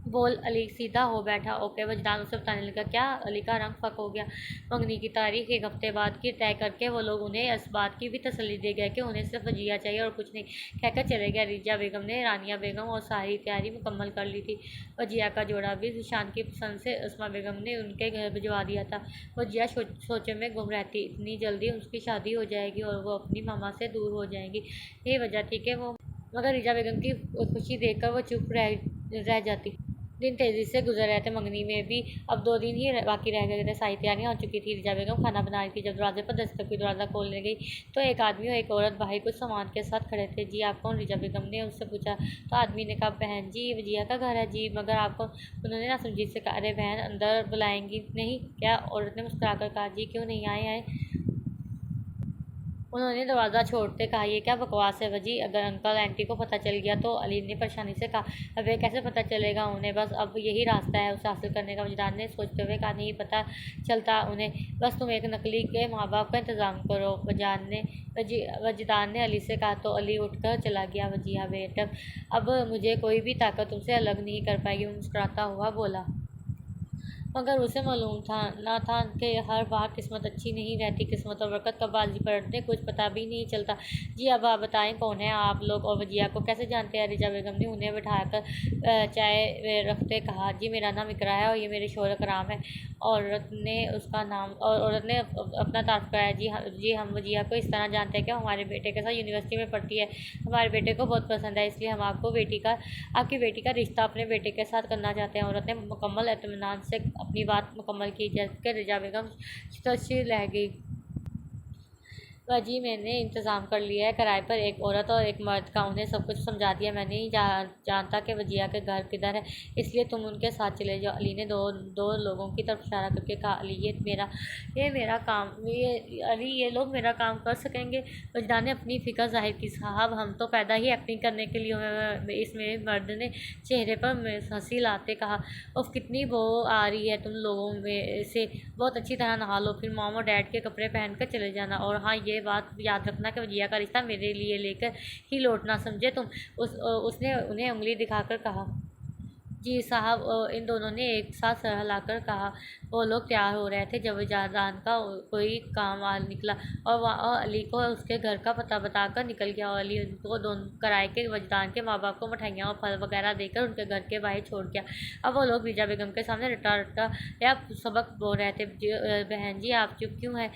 बोल। अली सीधा हो बैठा। ओके। वजदान उसे बताने लगा। क्या? अली का रंग फक हो गया। मंगनी की तारीख 1 हफ्ते बाद की तय करके वो लोग उन्हें इस बात की भी तसल्ली दे गए कि उन्हें सिर्फ वजिया चाहिए और कुछ नहीं, कहकर चले गए। रिजा बेगम ने रानिया बेगम और सारी तैयारी मुकम्मल कर ली थी। वजिया का जोड़ा भी ज़ीशान की पसंद से अस्मा बेगम ने उनके घर भिजवा दिया था। वजिया सोचे में गुम रहती, इतनी जल्दी उसकी शादी हो जाएगी और वो अपनी मामा से दूर हो जाएंगी। यही वजह थी कि वो, मगर रिजा बेगम की खुशी देखकर वो चुप रह जाती। दिन तेज़ी से गुजर रहे थे। मंगनी में भी अब 2 दिन ही बाकी रह गए थे। सारी तैयारियाँ हो चुकी थी। रिजा बेगम खाना बना रही थी। जब दरवाजे पर दस्तक हुई, दरवाज़ा खोलने गई तो एक आदमी और एक औरत बाहर कुछ सामान के साथ खड़े थे। जी आप कौन? रिजा बेगम ने उससे पूछा। तो आदमी ने कहा बहन जी ये वजिया का घर है जी, मगर आपको। उन्होंने नासमझी से कहा। अरे बहन अंदर बुलाएंगी नहीं क्या? औरत ने मुस्कुरा कर कहा। जी क्यों नहीं? आए। उन्होंने दरवाज़ा छोड़ते कहा। ये क्या बकवास है वजी, अगर अंकल आंटी को पता चल गया तो? अली ने परेशानी से कहा। अब ये कैसे पता चलेगा उन्हें? बस अब यही रास्ता है उसे हासिल करने का। वजदान ने सोचते हुए कहा। नहीं पता चलता उन्हें, बस तुम एक नकली के माँ बाप का इंतज़ाम करो। वजदान ने अली से कहा। तो अली उठकर चला गया। वजिया बेटा अब मुझे कोई भी ताकत तुमसे अलग नहीं कर पाएगी, मुस्कुराता हुआ बोला। मगर उसे मालूम था ना था कि हर बार किस्मत अच्छी नहीं रहती, किस्मत और बरकत का बाजी पलटने कुछ पता भी नहीं चलता। जी अब आप बताएं कौन है आप लोग और वजिया को कैसे जानते हैं? रिजा बेगम ने उन्हें बिठाकर चाय रखते कहा। जी मेरा नाम इकरा है और ये मेरे शोहर कराम है। औरत ने उसका नाम और औरत ने अपना तारुफ कराया। जी हम वजिया को इस तरह जानते हैं कि हमारे बेटे के साथ यूनिवर्सिटी में पढ़ती है, हमारे बेटे को बहुत पसंद है, इसलिए हम आपकी बेटी का रिश्ता अपने बेटे के साथ करना चाहते हैं। औरत ने मुकम्मल इत्मीनान से अपनी बात मुकम्मल की, जबकि रिजा बेगम तस्वीर रह गई। जी मैंने इंतज़ाम कर लिया है किराए पर एक औरत और एक मर्द का, उन्हें सब कुछ समझा दिया। मैं नहीं जानता कि वजिया के घर किधर है, इसलिए तुम उनके साथ चले जाओ। अली ने दो लोगों की तरफ इशारा करके कहा। अली ये मेरा काम अली ये लोग मेरा काम कर सकेंगे? वजदा ने अपनी फ़िक्र जाहिर की। साहब हम तो पैदा ही एक्टिंग करने के लिए हुए। इस मेरे मर्द ने चेहरे पर हंसी लाते कहा। उफ कितनी बो आ रही है तुम लोगों में से, बहुत अच्छी तरह नहा लो, फिर मॉम और डैड के कपड़े पहन कर चले जाना। और हाँ ये बात याद रखना कि वजिया का रिश्ता मेरे लिए लेकर ही लौटना, समझे तुम? उसने उन्हें उंगली दिखाकर कहा। जी साहब इन दोनों ने एक साथ सर हिलाकर कहा। वो लोग तैयार हो रहे थे जब वजदान का कोई काम आ निकला और अली को उसके घर का पता बताकर निकल गया। और अली उनको दोनों किराए के वजदान के माँ बाप को मिठाइयाँ और फल वगैरह देकर उनके घर के बाहर छोड़ गया। अब वो लोग रिजा बेगम के सामने रटा रटा या सबक बोल रहे थे। बहन जी आप चुप क्यों हैं?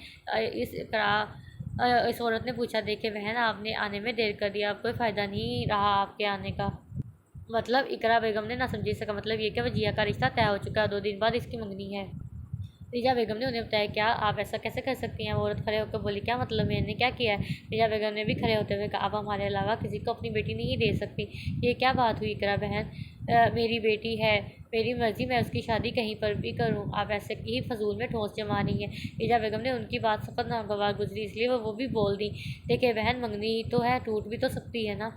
इस औरत ने पूछा। देखे बहन आपने आने में देर कर दिया, अब कोई फ़ायदा नहीं रहा आपके आने का। मतलब इकरा बेगम ने ना समझी। सका मतलब ये कि वजिया का रिश्ता तय हो चुका है, 2 दिन बाद इसकी मंगनी है। रिजा बेगम ने उन्हें बताया। क्या आप ऐसा कैसे कर सकती हैं? वो औरत खड़े होकर बोली। क्या मतलब मैंने क्या किया है? रिजा बेगम ने भी खड़े होते हुए कहा। आप हमारे अलावा किसी को अपनी बेटी नहीं दे सकती। ये क्या बात हुई इकरा बहन? मेरी बेटी है, मेरी मर्जी, मैं उसकी शादी कहीं पर भी करूं। आप ऐसे ही फजूल में ठोस जमा नहीं है। रिजा बेगम ने उनकी बात सख्त नागवार गुजरी, इसलिए वो भी बोल दी। देखिए बहन मंगनी तो है, टूट भी तो सकती है ना।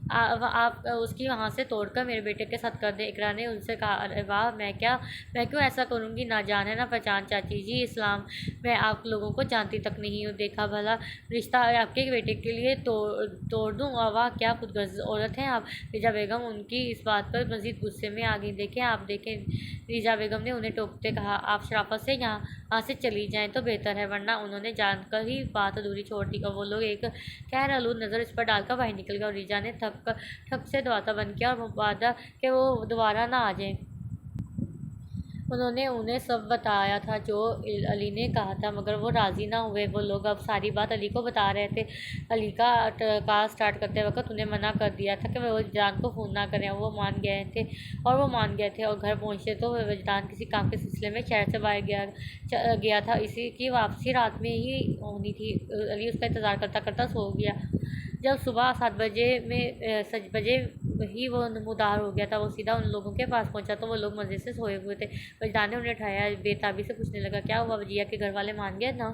आप उसकी वहाँ से तोड़कर मेरे बेटे के साथ कर दें। इकरा ने उनसे कहा। अरे वाह मैं क्यों ऐसा करूँगी? ना जान है ना पहचान चाची जी, इस्लाम मैं आप लोगों को जानती तक नहीं हूँ। देखा भला रिश्ता आपके बेटे के लिए तोड़ दूँ? वाह क्या खुदगर्ज औरत हैं आप। रिजा बेगम उनकी इस बात पर मज़ीद गुस्से में आ गई। देखें रिजा बेगम ने उन्हें टोकते कहा। आप शराफत से यहाँ से चली जाएँ तो बेहतर है, वरना उन्होंने जानकर ही बात अधूरी छोड़ दी। और वो लोग एक खैर आलूद नज़र इस पर डालकर बाहर निकल गया। और रिजा ने ठक से दरवाज़ा बंद किया और वादा कि वो दोबारा ना आ जाए। उन्होंने उन्हें सब बताया था जो अली ने कहा था, मगर वो राज़ी ना हुए। वो लोग अब सारी बात अली को बता रहे थे। अली का कार स्टार्ट करते वक्त उन्हें मना कर दिया था कि वह वजदान को फ़ोन ना करें। वो मान गए थे और घर पहुँचे तो वजदान किसी काम के सिलसिले में शहर से बाहर गया था। इसी की वापसी रात में ही होनी थी। अली उसका इंतज़ार करता करता सो गया। जब सुबह 7 बजे ही वो नमूदार हो गया था, वो सीधा उन लोगों के पास पहुंचा तो वो लोग मज़े से सोए हुए थे। वजदान ने उन्हें उठाया, बेताबी से पूछने लगा। क्या हुआ? वजिया के घर वाले मान गए ना?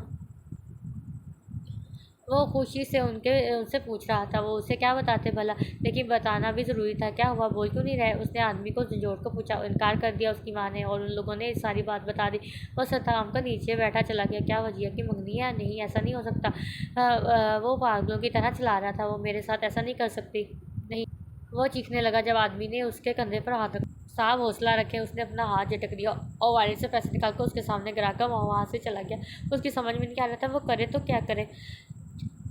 वो खुशी से उनसे पूछ रहा था। वो उसे क्या बताते भला, लेकिन बताना भी ज़रूरी था। क्या हुआ? बोल क्यों नहीं रहे? उसने आदमी को झंझोड़ कर पूछा। इनकार कर दिया उसकी माँ ने और उन लोगों ने सारी बात बता दी। वो सताम कर नीचे बैठा चला गया। क्या वजिया की मंगनी है? नहीं ऐसा नहीं हो सकता। वो पागलों की तरह चला रहा था। वो मेरे साथ ऐसा नहीं कर सकती। नहीं, वो चीखने लगा जब आदमी ने उसके कंधे पर हाथ रखा। साहब हौसला रखें। उसने अपना हाथ झटक दिया और वाले से पैसे निकालकर उसके सामने गिराकर वहाँ से चला गया। उसकी समझ में नहीं आ रहा था वो करे तो क्या करे।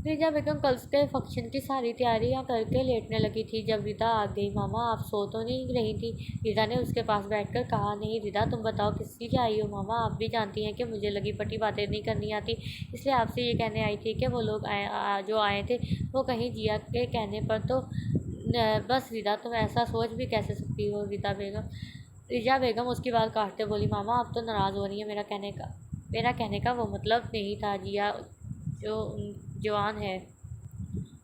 रिजा बेगम कल के फंक्शन की सारी तैयारियां करके लेटने लगी थी जब रिदा आ गई। मामा आप सो तो नहीं रही थी? रिदा ने उसके पास बैठकर कहा। नहीं रिदा तुम बताओ किस लिए आई हो? मामा आप भी जानती हैं कि मुझे लगी पटी बातें नहीं करनी आती, इसलिए आपसे ये कहने आई थी कि वो लोग जो आए थे वो कहीं जिया के कहने पर तो बस रिदा तुम ऐसा सोच भी कैसे सकती हो? रिजा बेगम उसकी बात काटते बोली। मामा आप तो नाराज़ हो रही हैं। मेरा कहने का वो मतलब नहीं था। जिया जो जवान है,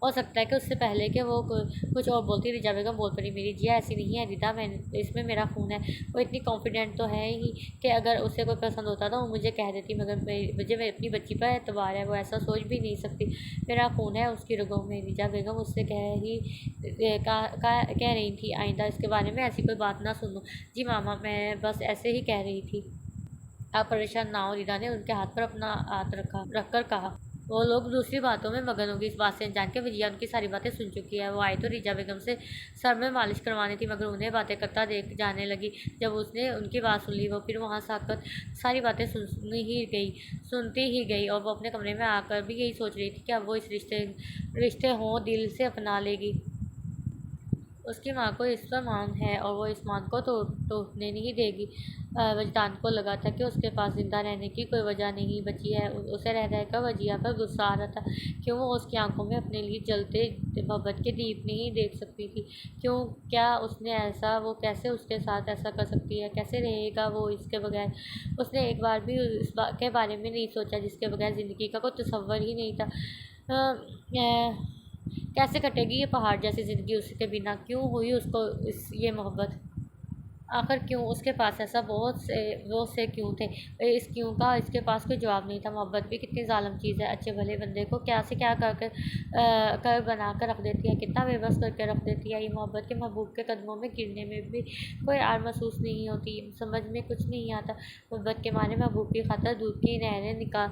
हो सकता है कि उससे पहले कि वो कुछ और बोलती। रिजा बेगम बोल पड़ी। मेरी जिया ऐसी नहीं है रिदा, मैं इसमें मेरा खून है। वो इतनी कॉन्फिडेंट तो है ही कि अगर उसे कोई पसंद होता तो वो मुझे कह देती, मगर मुझे मैं अपनी बच्ची पर एतबार है, वो ऐसा सोच भी नहीं सकती। मेरा खून है उसकी रगों में। रिजा बेगम उससे कह रही थी आइंदा इसके बारे में ऐसी कोई बात ना सुनो। जी मामा मैं बस ऐसे ही कह रही थी, आप परेशान ना हो। रिदा ने उनके हाथ पर अपना हाथ रखकर कहा। वो लोग दूसरी बातों में मगन होगी। इस बात से अनजान के वजिया उनकी सारी बातें सुन चुकी है। वो आई तो रिजा बेगम से सर में मालिश करवानी थी, मगर उन्हें बातें करता देख जाने लगी। जब उसने उनकी बात सुन ली, वो फिर वहाँ से आकर सारी बातें सुनती ही गई, और वो अपने कमरे में आकर भी यही सोच रही थी कि अब वो इस रिश्ते हों दिल से अपना लेगी। उसकी माँ को इस पर मान है और वो इस मान को टूटने नहीं देगी। वजदान को लगा था कि उसके पास जिंदा रहने की कोई वजह नहीं बची है। उसे रह रहकर वजिया पर गुस्सा आ रहा था। क्यों वो उसकी आंखों में अपने लिए जलते मोहब्बत के दीप नहीं देख सकती थी? क्यों? क्या उसने ऐसा, वो कैसे उसके साथ ऐसा कर सकती है? कैसे रहेगा वो इसके बगैर? उसने एक बार भी के बारे में नहीं सोचा जिसके बगैर ज़िंदगी का कोई तसव्वुर ही नहीं था। कैसे कटेगी ये पहाड़ जैसी ज़िंदगी उसके बिना? क्यों हुई उसको ये मोहब्बत? आखिर क्यों? उसके पास ऐसा बहुत से क्यों थे? इस क्यों का इसके पास कोई जवाब नहीं था। मोहब्बत भी कितनी ज़ालिम चीज़ है। अच्छे भले बंदे को क्या से क्या कर बना कर रख देती है, कितना बेबस करके रख देती है। ये मोहब्बत के महबूब के कदमों में गिरने में भी कोई आर महसूस नहीं होती। समझ में कुछ नहीं आता। मोहब्बत के मारे महबूब की खातर दूध की नहरें निकाल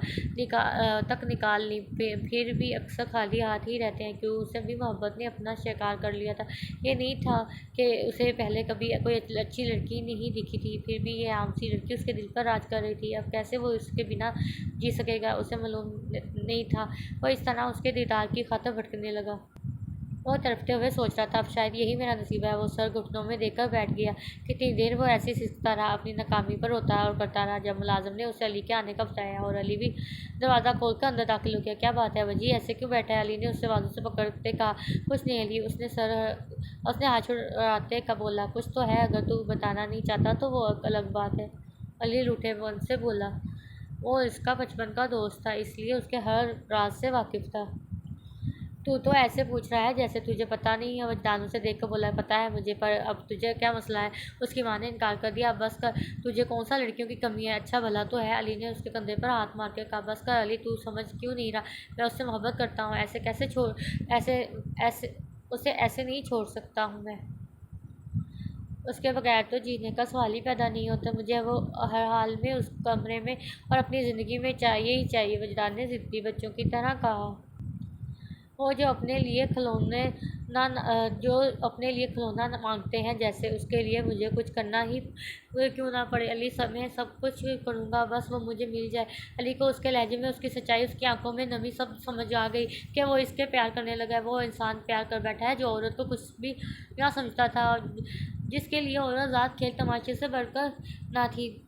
ली, फिर भी अक्सर खाली हाथ ही रहते हैं। क्यों? उसे भी मोहब्बत ने अपना शिकार कर लिया था। ये नहीं था कि उसे पहले कभी कोई अच्छी लड़की नहीं दिखी थी, फिर भी ये आम सी लड़की उसके दिल पर राज कर रही थी। अब कैसे वो उसके बिना जी सकेगा? उसे मालूम नहीं था। वो इस तरह उसके दीदार की खातिर भटकने लगा। वो तड़पते हुए सोच रहा था, अब शायद यही मेरा नसीब है। वो सर घुटनों में देकर बैठ गया। कितनी देर वो ऐसे सीखता रहा, अपनी नाकामी पर रोता और करता रहा। जब मुलाजिम ने उसे अली के आने का बताया और अली भी दरवाज़ा खोलकर अंदर दाखिल हो गया। क्या बात है वजी, ऐसे क्यों बैठा है? अली ने उससे बाजू से पकड़ते कहा। कुछ नहीं अली, उसने हाथ छुड़ाते का बोला। कुछ तो है, अगर तू बताना नहीं चाहता तो वो अलग बात है। अली रूठे मन से बोला। वो इसका बचपन का दोस्त था, इसलिए उसके हर राज से वाकिफ था। तू तो ऐसे पूछ रहा है जैसे तुझे पता नहीं है। वजदान उसे देख कर बोला, पता है मुझे, पर अब तुझे क्या मसला है? उसकी माँ ने इनकार कर दिया। अब बस कर, तुझे कौन सा लड़कियों की कमी है? अच्छा भला तो है। अली ने उसके कंधे पर हाथ मार के कहा, बस कर अली, तू समझ क्यों नहीं रहा? मैं उससे मोहब्बत करता हूँ। ऐसे कैसे छोड़ ऐसे ऐसे उसे ऐसे नहीं छोड़ सकता हूँ मैं। उसके बगैर तो जीने का सवाल ही पैदा नहीं होता। मुझे वो हर हाल में उस कमरे में और अपनी ज़िंदगी में चाहिए ही चाहिए। वजदान ने ज़िद्दी बच्चों की तरह कहा। वो जो अपने लिए खिलौना मांगते हैं, जैसे उसके लिए मुझे कुछ करना ही क्यों ना पड़े। अली मैं सब कुछ करूँगा, बस वो मुझे मिल जाए। अली को उसके लहजे में उसकी सच्चाई, उसकी आंखों में नमी सब समझ आ गई कि वो इसके प्यार करने लगा है। वो इंसान प्यार कर बैठा है जो औरत को कुछ भी ना समझता था, जिसके लिए औरत ज़ात खेल तमाशे से बढ़कर ना थी।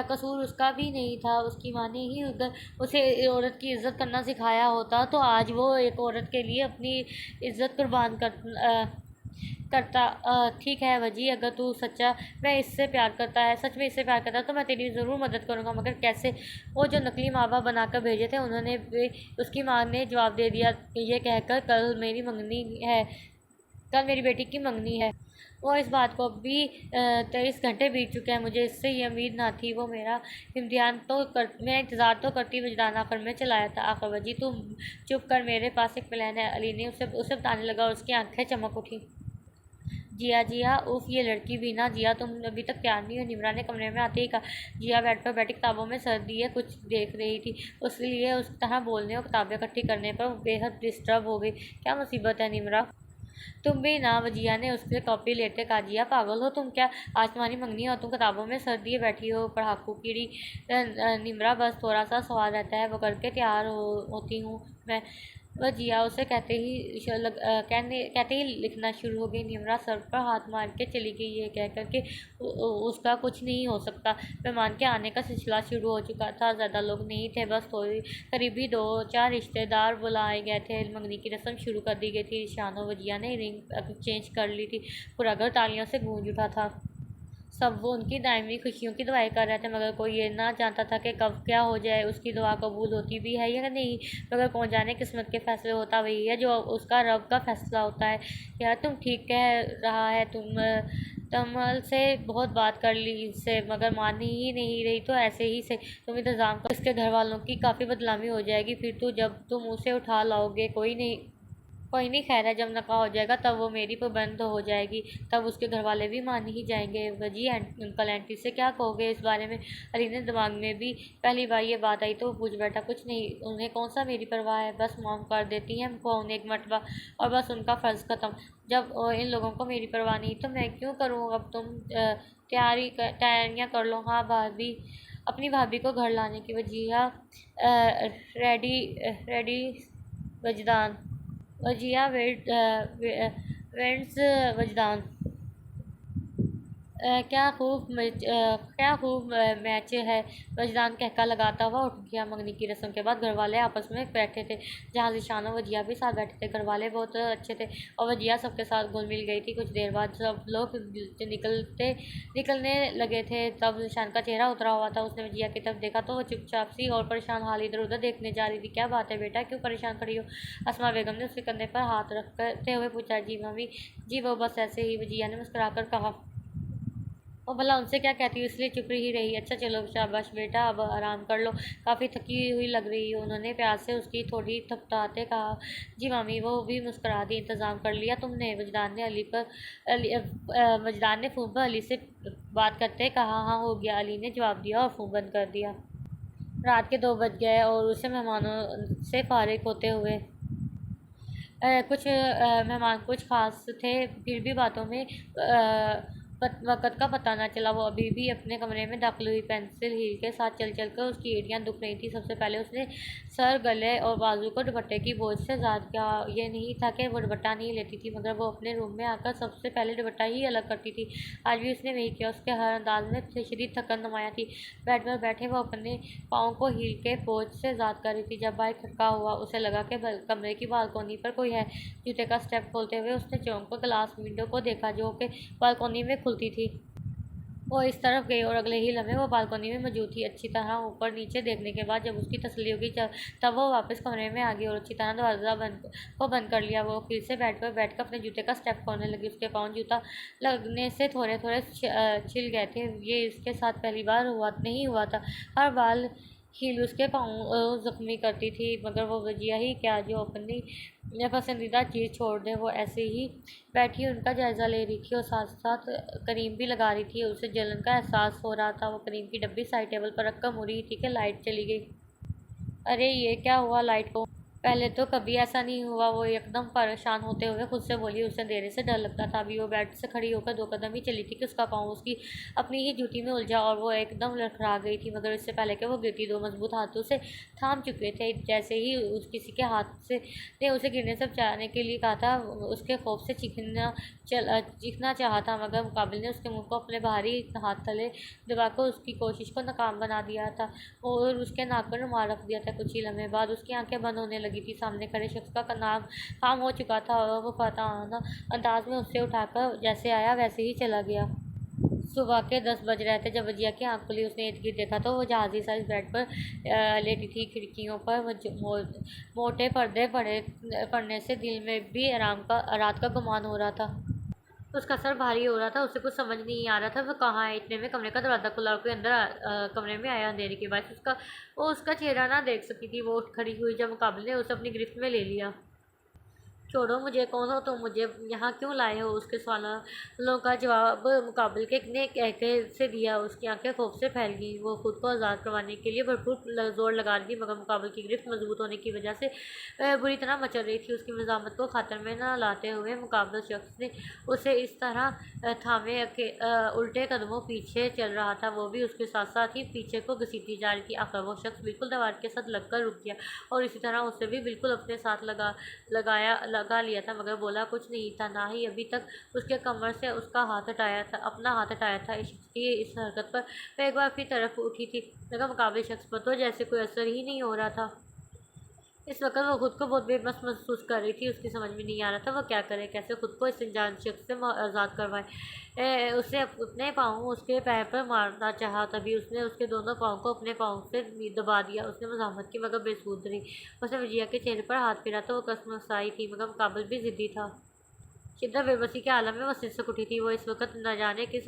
कसूर उसका भी नहीं था। उसकी माँ ने ही अगर उसे औरत की इज़्ज़त करना सिखाया होता तो आज वो एक औरत के लिए अपनी इज़्ज़त कुर्बान करता। ठीक है वजी, अगर तू सच्चा मैं इससे प्यार करता है, सच में इससे प्यार करता तो मैं तेरी ज़रूर मदद करूँगा, मगर कैसे? वो जो नकली माँ बाप बनाकर भेजे थे उन्होंने भी, उसकी माँ ने जवाब दे दिया ये कहकर, कल मेरी बेटी की मंगनी है। वो इस बात को भी 23 घंटे बीत चुके हैं। मुझे इससे ये उम्मीद ना थी। वो मेरा मैं इंतज़ार तो करती, वजदान आखिर में चलाया था। आखिर वजी तुम चुप कर, मेरे पास एक प्लान है। अली ने उसे बताने लगा और उसकी आंखें चमक उठी। जिया उफ, ये लड़की भी ना। जिया तुम अभी तक तैयार नहीं हो? निमरा ने कमरे में आते ही कहा। जिया बेड पर बैठी किताबों में सर्दी है कुछ देख रही थी, उसलिए उस तरह बोलने और किताबें इकट्ठी करने पर बेहद डिस्टर्ब हो गई। क्या मुसीबत है निमरा? तुम भी ना, वजिया ने उससे कॉपी लेते कहा। जिया पागल हो तुम क्या? आज तुम्हारी मंगनी हो, तुम किताबों में सर दिए बैठी हो? पढ़ाकू कीड़ी। निमरा बस थोड़ा सा सवाल रहता है, वो करके तैयार होती हूँ मैं। वजिया उसे कहते ही लिखना शुरू हो गई। निमरा सर पर हाथ मार के चली गई, ये कह कर के उसका कुछ नहीं हो सकता। मेहमान के आने का सिलसिला शुरू हो चुका था। ज़्यादा लोग नहीं थे, बस थोड़ी करीबी 2-4 रिश्तेदार बुलाए गए थे। मंगनी की रस्म शुरू कर दी गई थी। शानो वजिया ने रिंग चेंज कर ली थी। पूरा घर तालियों से गूंज उठा था। सब वो उनकी दायमी खुशियों की दुआएं कर रहे थे, मगर कोई ये ना जानता था कि कब क्या हो जाए। उसकी दुआ कबूल होती भी है या नहीं, मगर कौन जाने किस्मत के फैसले होता वही है जो उसका रब का फैसला होता है। यार तुम ठीक कह रहा है, तमल से बहुत बात कर ली इससे, मगर मान ही नहीं रही, तो ऐसे ही से तुम इंतज़ाम कर। इसके घर वालों की काफ़ी बदनामी हो जाएगी फिर। जब तुम उसे उठा लाओगे कोई नहीं कोई नहीं, खैर है, जब नकाह हो जाएगा तब वो मेरी पाबंद हो जाएगी, तब उसके घर वाले भी मान ही जाएंगे। वजी अंकल आंटी से क्या कहोगे इस बारे में? अली ने दिमाग में भी पहली बार ये बात आई तो वो पूछ बैठा, कुछ नहीं, उन्हें कौन सा मेरी परवाह है, बस माफ़ कर देती हैं फ़ोन एक मरतबा और बस उनका फ़र्ज़ ख़त्म। जब इन लोगों को मेरी परवाह नहीं तो मैं क्यों करूँ? अब तुम तैयारियाँ कर लो। हाँ भाभी, अपनी भाभी को घर लाने की रेडी रेडी वजदान वजिया वेंट्स वजदान। क्या खूब मैच है। वजदान कहका लगाता हुआ उठ गया। मंगनी की रस्म के बाद घर वाले आपस में बैठे थे, जहाँ ज़ीशान और वजिया भी साथ बैठे थे। घर वाले बहुत अच्छे थे और वजिया सबके साथ घुल मिल गई थी। कुछ देर बाद सब लोग निकलने लगे थे, तब ज़ीशान का चेहरा उतरा हुआ था। उसने वजिया की तरफ देखा तो वो चुपचाप सी और परेशान हाल इधर उधर देखने जा रही थी। क्या बात है बेटा, क्यों परेशान खड़ी हो? अस्मा बेगम ने उसके कंधे पर हाथ रखते हुए पूछा। जी मम्मी जी, वो बस ऐसे ही, वजिया ने मुस्कुराकर कहा। और भला उनसे क्या कहती हूँ, इसलिए चुप ही रही। अच्छा चलो शाबाश बेटा, अब आराम कर लो, काफ़ी थकी हुई लग रही हो। उन्होंने प्यार से उसकी थोड़ी थपथपाते कहा। जी मामी, वो भी मुस्कुरा दी। इंतज़ाम कर लिया तुमने? वजदान ने फ़ोन पर अली से बात करते कहा। हाँ हो गया, अली ने जवाब दिया और फ़ोन बंद कर दिया। रात के 2 बज गए और उसे मेहमानों से फारिग होते हुए कुछ मेहमान कुछ खास थे, फिर भी बातों में वक़्त का पता न चला। वो अभी भी अपने कमरे में दाखिल हुई, पेंसिल हील के साथ चल चल कर उसकी एड़ियाँ दुख रही थी। सबसे पहले उसने सर, गले और बाजू को दुपट्टे की बोझ से ज़ाद किया। ये नहीं था कि वो दुपट्टा नहीं लेती थी, मगर वो अपने रूम में आकर सबसे पहले दुपट्टा ही अलग करती थी। आज भी उसने वही किया। उसके हर अंदाज में शदीद थकन नुमाया थी। बेड पर बैठे वो अपने पाँव को हील के बोझ से ज़ाद कर रही थी जब बाहर खटका हुआ। उसे लगा कि कमरे की बालकोनी पर कोई है। जूते का स्टेप खोलते हुए उसने चौंक कर ग्लास विंडो को देखा, जो कि बालकोनी में खुलती थी। वो इस तरफ गई और अगले ही लम्हे वो बालकोनी में मौजूद थी। अच्छी तरह ऊपर नीचे देखने के बाद जब उसकी तसल्ली होगी तब वो वापस कमरे में आ गई और अच्छी तरह दरवाज़ा बंद कर लिया। वो फिर से बेड पर बैठकर अपने जूते का स्टेप खोलने लगी। उसके पाँव जूता लगने से थोड़े थोड़े छिल गए थे। ये इसके साथ पहली बार नहीं हुआ था। हर बार हील उसके पाँव ज़ख्मी करती थी, मगर वो वजिया ही क्या जो अपनी पसंदीदा चीज़ छोड़ दे। वो ऐसे ही बैठी उनका जायज़ा ले रही थी और साथ साथ क्रीम भी लगा रही थी। उसे जलन का एहसास हो रहा था। वो क्रीम की डब्बी साइड टेबल पर रखकर मुड़ रही थी कि लाइट चली गई। अरे ये क्या हुआ लाइट को? पहले तो कभी ऐसा नहीं हुआ। वो एकदम परेशान होते हुए खुद से बोली। उसे अंधेरे से डर लगता था। अभी वो बेड से खड़ी होकर 2 कदम ही चली थी कि उसका पाँव उसकी अपनी ही जूती में उलझा और वो एकदम लड़खड़ा गई थी। मगर इससे पहले कि वो गिरती, 2 मजबूत हाथों से थाम चुके थे। जैसे ही किसी के हाथ से ने उसे गिरने से बचाने के लिए कहा था, उसके खौफ से चीखना चाहा था, मगर मुकाबिल ने उसके मुँह को अपने भारी हाथ तले दबाकर उसकी कोशिश को नाकाम बना दिया था और उसके नाक पर रुमाल रख दिया था। कुछ ही लम्हे बाद उसकी आंखें बंद होने लगी थी। सामने खड़े शख्स का नाम खाम हो चुका था और वो फताना अंदाज में उससे उठाकर जैसे आया वैसे ही चला गया। सुबह के 10 बज रहे थे जब वजिया की आँख खुली। उसने इर्द गिर्द देखा तो वो जहाज़ी साइज बेड पर लेटी थी। खिड़कियों पर मोटे पर्दे पड़ने से दिल में भी रात का गुमान हो रहा था। उसका सर भारी हो रहा था। उसे कुछ समझ नहीं आ रहा था वो कहाँ है। इतने में कमरे का दरवाज़ा खुला और कोई अंदर कमरे में आया। अंधेरे के बाद वो उसका चेहरा ना देख सकी थी। वो उठ खड़ी हुई जब मुकाबिल ने उसे अपनी गिरफ्त में ले लिया। छोड़ो मुझे, कौन हो तुम, मुझे यहाँ क्यों लाए हो? उसके सवालों का जवाब मुकाबिल के ने कहके से दिया। उसकी आंखें खौफ से फैल गईं। वो खुद को आज़ाद करवाने के लिए भरपूर जोर लगा रही थी, मगर मुकाबिल की गिरफ्त मजबूत होने की वजह से बुरी तरह मचल रही थी। उसकी मज़ामत को खातर में न लाते हुए मुकाबिल शख्स ने उसे इस तरह थामे उल्टे कदमों पीछे चल रहा था। वो भी उसके साथ साथ ही पीछे को घसीटती जा रही थी। आखिर वो शख्स बिल्कुल दीवार के साथ लगकर रुक गया और इसी तरह उसे भी बिल्कुल अपने साथ लगा लिया था, मगर बोला कुछ नहीं था। ना ही अभी तक उसके कमर से अपना हाथ हटाया था। इस शख्स की इस हरकत पर वह एक बार फिर तरफ उठी थी, मगर मुकाबले शख्स पर तो जैसे कोई असर ही नहीं हो रहा था। इस वक्त वो खुद को बहुत बेबस महसूस कर रही थी। उसकी समझ में नहीं आ रहा था वो क्या करे, कैसे खुद को इस अनजान शख्स से आज़ाद करवाए। उसे अपने पाँव उसके पैर पर मारना चाहा, तभी उसने उसके दोनों पाँव को अपने पाँव से दबा दिया। उसने मज़ाहमत की, मगर बेसूद रही। उसने वजिया के चेहरे पर हाथ फेरा तो वो कसमसाई थी, मगर मुकाबिल भी ज़िद्दी था। शिद्दत बेबसी के आलम में वो सिर से उठी थी। वो इस वक्त न जाने किस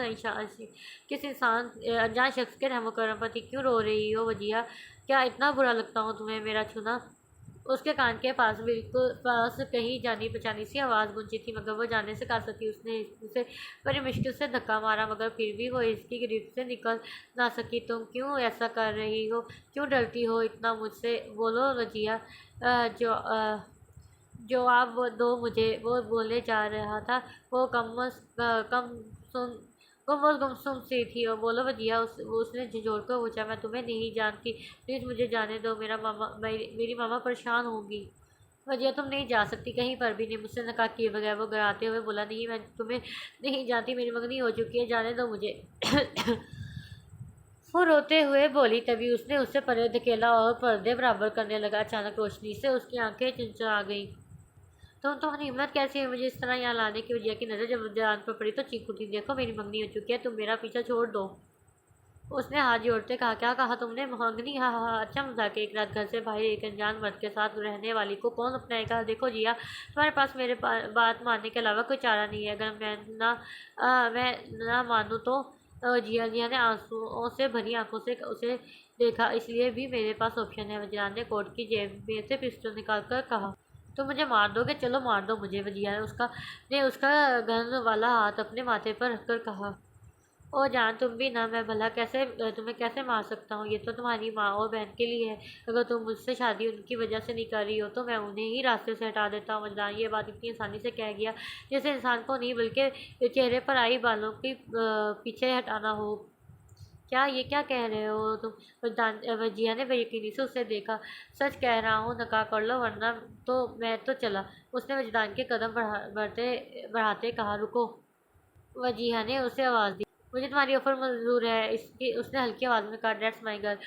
इंसान अनजान शख्स के रहमो करम पर थी। क्यों रो रही हो वजिया? क्या इतना बुरा लगता हूँ तुम्हें मेरा छूना? उसके कान के पास बिल्कुल पास कहीं जानी पहचानी सी आवाज़ गूंजी थी, मगर वो जाने से कहा सकी। उसने उसे बड़ी मुश्किल से धक्का मारा, मगर फिर भी वो इसकी गिरफ्त से निकल ना सकी। तुम क्यों ऐसा कर रही हो? क्यों डरती हो इतना मुझसे? बोलो रजिया। जो आप वो दो मुझे, वो बोले जा रहा था। वो कम सुन गुमसुम सी थी। और बोलो वजिया। उसने झिझोड़ कर पूछा, मैं तुम्हें नहीं जानती, प्लीज़ मुझे जाने दो। मेरी मामा परेशान होंगी। वजिया, तुम नहीं जा सकती कहीं पर भी नहीं मुझसे नकाह किए बगैर। वो गिराते हुए बोला, नहीं, मैं तुम्हें नहीं जानती, मेरी मंगनी हो चुकी है, जाने दो मुझे। वो रोते हुए बोली। तभी उसने उससे पर्दे धकेला और पर्दे बराबर करने लगा। अचानक रोशनी से उसकी आंखें चंचला गईं। तुम्हारी हिम्मत कैसी है मुझे इस तरह यहाँ लाने की? वजिया की नज़र जब जान पर पड़ी तो चीख उठी, देखो मेरी मंगनी हो चुकी है, तुम मेरा पीछा छोड़ दो। उसने हाथ जोड़ते कहा, क्या कहा तुमने? मंगनी? हाँ हाँ हाँ, अच्छा मजाक है। एक रात घर से बाहर एक अनजान मर्द के साथ रहने वाली को कौन अपनाएगा? देखो जिया, तुम्हारे पास मेरे बात मानने के अलावा कोई चारा नहीं है। अगर मैं ना मानूँ तो? जिया ने आंसुओं से भरी आंखों से उसे देखा। इसलिए भी मेरे पास ऑप्शन है। वजीरान ने कोट की जेब में से पिस्टल निकाल कर कहा, तो मुझे मार दोगे? चलो मार दो मुझे। वजिया ने उसका गन वाला हाथ अपने माथे पर रखकर कहा, ओ जान, तुम भी ना। मैं भला तुम्हें कैसे मार सकता हूँ? ये तो तुम्हारी माँ और बहन के लिए है। अगर तुम मुझसे शादी उनकी वजह से नहीं कर रही हो तो मैं उन्हें ही रास्ते से हटा देता हूँ। वजदान ये बात इतनी आसानी से कह गया जैसे इंसान को नहीं बल्कि चेहरे पर आई बालों की पीछे हटाना हो। ये क्या कह रहे हो तुम? वजिया ने बेयकीनी से उसे देखा। सच कह रहा हूँ, नकाह कर लो वरना तो मैं तो चला। उसने वजदान के कदम बढ़ाते कहा, रुको। वजीहा ने उसे आवाज़ दी, मुझे तुम्हारी ऑफर मंजूर है। इसकी उसने हल्की आवाज़ में कहा, डेट्स माई गर्ल।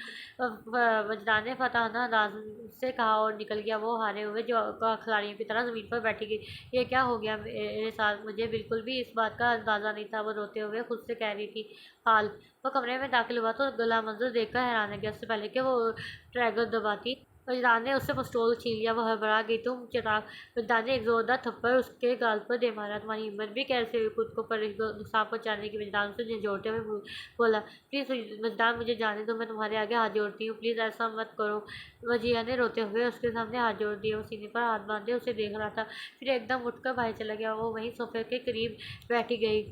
वजदान ने फताहाना अंदाज से कहा और निकल गया। वो हारे हुए जो खिलाड़ियों की तरह ज़मीन पर बैठी गई। ये क्या हो गया मेरे साथ? मुझे बिल्कुल भी इस बात का अंदाज़ा नहीं था। वो रोते हुए खुद से कह रही थी, हाल। वो कमरे में दाखिल हुआ तो गला मंजर देखकर हैरान हो गया। उससे पहले कि वो ट्रैगर दबाती, वजदान ने उससे पिस्तौल छीन लिया। वह हड़बड़ा गई। तुम चिराग। वजदान ने एक जोरदार थप्पड़ उसके गाल पर दे मारा। तुम्हारी हिम्मत भी कैसे हुई खुद को पर नुकसान पहुंचाने की? वजदान से झंझोड़ते हुए बोला, प्लीज़ वजदान, मुझे जाने दो, मैं तुम्हारे आगे हाथ जोड़ती हूँ, प्लीज़ ऐसा मत करो। वजिया ने रोते हुए उसके सामने हाथ जोड़ दिए। वो सीने पर हाथ बांधे उसे देख रहा था, फिर एकदम उठकर बाहर चला गया। वो वहीं सोफे के करीब बैठी गई।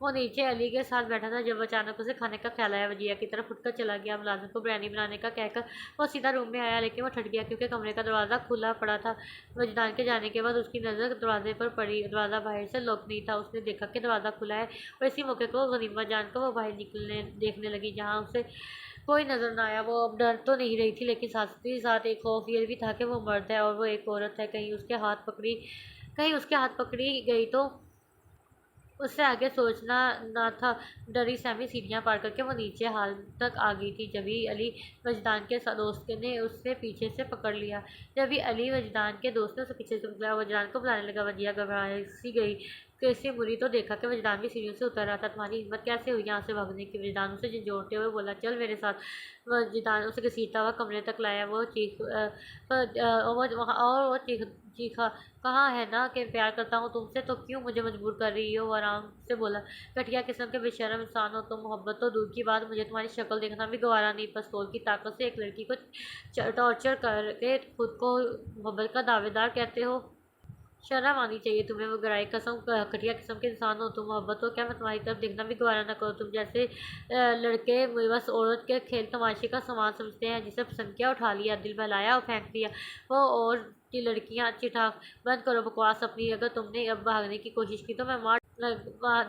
वो नीचे अली के साथ बैठा था जब अचानक उसे खाने का ख्याल आया। वजिया की तरफ उठकर चला गया। मुलाजिम को बिरयानी बनाने का कहकर वो सीधा रूम में आया, लेकिन वो ठट गया क्योंकि कमरे का दरवाज़ा खुला पड़ा था। वजदान के जाने के बाद उसकी नज़र दरवाजे पर पड़ी। दरवाज़ा बाहर से लॉक नहीं था। उसने देखा कि दरवाज़ा खुला है और इसी मौके को गनीमत जानकर वो बाहर निकलने देखने लगी, जहाँ उसे कोई नज़र ना आया। वो अब डर तो नहीं रही थी, लेकिन साथ ही साथ एक खौफ ये भी था कि वो मर्द है और वो एक औरत है। कहीं उसके हाथ पकड़ी गई तो? उससे आगे सोचना ना था। डरी सहमी सीढ़ियाँ पार करके वो नीचे हाल तक आ गई थी, जभी अली वजदान के दोस्त ने उससे पीछे से पकड़ लिया। जभी अली वजदान के दोस्त ने उसे पीछे से पकड़ा, वजदान को बुलाने लगा। वजिया घबरा सी गई। कैसे मुड़ी तो देखा कि वजदान भी सीढ़ियों से उतर रहा था। तुम्हारी हिम्मत कैसे हुई यहाँ से भागने की? वजदान उसे झंझोड़ते हुए बोला, चल मेरे साथ। वजदान उसे घसीटता हुआ कमरे तक लाया। वो चीखा, कहा है ना कि प्यार करता हूँ तुमसे, तो क्यों मुझे मजबूर कर रही हो? वो आराम से बोला, घटिया किस्म के बेशर्म इंसान हो तुम। मोहब्बत तो दूर की बात, मुझे तुम्हारी शक्ल देखना भी गवारा नहीं। पिस्तौल की ताकत से एक लड़की को टॉर्चर करके खुद को मोहब्बत का दावेदार कहते हो? शर्म आनी चाहिए तुम्हें। वो गहराई कसम घटिया किस्म के इंसान हो तुम। मोहब्बत हो क्या? मैं तुम्हारी तरफ देखना भी गवारा ना करो। तुम जैसे लड़के बस औरत के खेल तमाशे का सामान समझते हैं, जिसे पसंद किया उठा लिया, दिल बहलाया और फेंक दिया। वो और की लड़कियाँ चिठाक। बंद करो बकवास अपनी। अगर तुमने अब भागने की कोशिश की तो मैं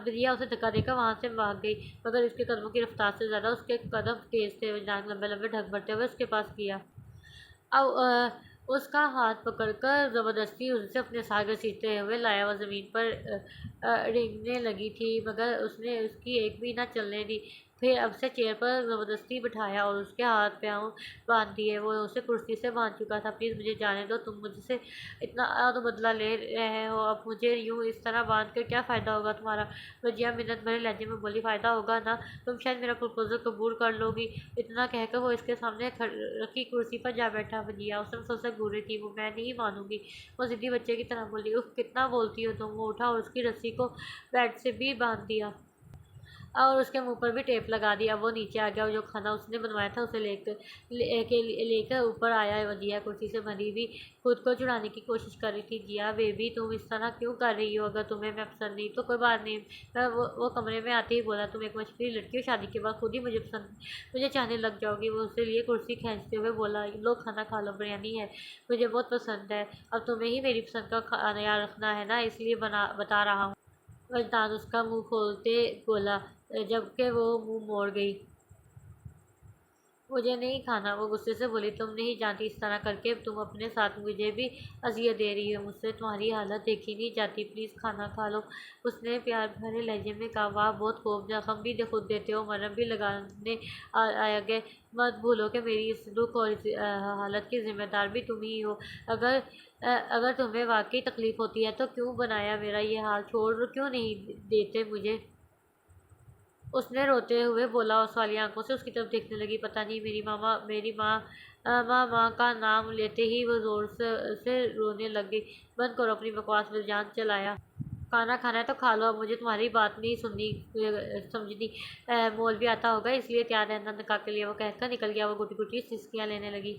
दिया। उसे धक्का देकर वहाँ से भाग गई, मगर उसके कदमों की रफ्तार से ज़्यादा उसके कदम तेज थे। वजदान लंबे लंबे ढक भरते हुए उसके पास किया। अब उसका हाथ पकड़कर ज़बरदस्ती उसे अपने साथ घसीटते हुए लाया। वह ज़मीन पर रेंगने लगी थी, मगर उसने उसकी एक भी ना चलने दी। फिर अब से चेयर पर ज़बरदस्ती बिठाया और उसके हाथ पाँव बांध दिए। वो उसे कुर्सी से बांध चुका था। प्लीज़ मुझे जाने दो। तुम मुझसे इतना तो बदला ले रहे हो, अब मुझे यूँ इस तरह बांध कर क्या फ़ायदा होगा तुम्हारा? वजिया मिन्नत भरे लहजे में बोली, फ़ायदा होगा ना, तुम शायद मेरा प्रपोजल कबूल कर लोगी। इतना कहकर वो इसके सामने रखी कुर्सी पर जा बैठा। वजिया उसने सबसे घूरी थी। वो मैं नहीं मानूंगी। वो ज़िद्दी बच्चे की तरह बोली, उफ कितना बोलती हो तुम। वो उठा और उसकी रस्सी को बेड से भी बांध दिया। और उसके मुंह पर भी टेप लगा दी। अब वो नीचे आ गया और जो खाना उसने बनवाया था उसे लेकर ऊपर आया। वजिया कुर्सी से बंधी हुई खुद को छुड़ाने की कोशिश कर रही थी। जिया बेबी तुम इस तरह क्यों कर रही हो? अगर तुम्हें मैं पसंद नहीं तो कोई बात नहीं। वो कमरे में आते ही बोला, तुम एक मछली लड़की हो, शादी के बाद खुद ही मुझे चाहने लग जाओगी। वो उसके लिए कुर्सी खींचते हुए बोला, लो खाना खा लो, बिरयानी है, मुझे बहुत पसंद है। अब तुम्हें ही मेरी पसंद का खाना रखना है ना, इसलिए बता रहा हूँ। वजदान उसका मुंह खोलते बोला, जबकि वो मुंह मोड़ गई। मुझे नहीं खाना, वो गुस्से से बोली। तुम नहीं जानती, इस तरह करके तुम अपने साथ मुझे भी अजियत दे रही हो। मुझसे तुम्हारी हालत देखी नहीं जाती, प्लीज़ खाना खा लो। उसने प्यार भरे लहजे में कहा, वाह बहुत खूब, जख्म भी खुद देते हो, मरहम भी लगाने आया गए। मत भूलो कि मेरी इस दुख और इस हालत की जिम्मेदार भी तुम ही हो। अगर तुम्हें वाकई तकलीफ़ होती है तो क्यों बनाया मेरा ये हाल, छोड़ क्यों नहीं देते मुझे? उसने रोते हुए बोला और सवालिया आंखों से उसकी तरफ देखने लगी। पता नहीं मेरी माँ का नाम लेते ही वो जोर से रोने लग गई। बंद करो अपनी बकवास, जान चलाया। खाना खाना है तो खा लो, अब मुझे तुम्हारी बात नहीं सुननी समझनी। मोल भी आता होगा, इसलिए तैयार रहना निकाह के लिए। वो कहकर निकल गया। वो गुटी गुटी सिसकियाँ लेने लगी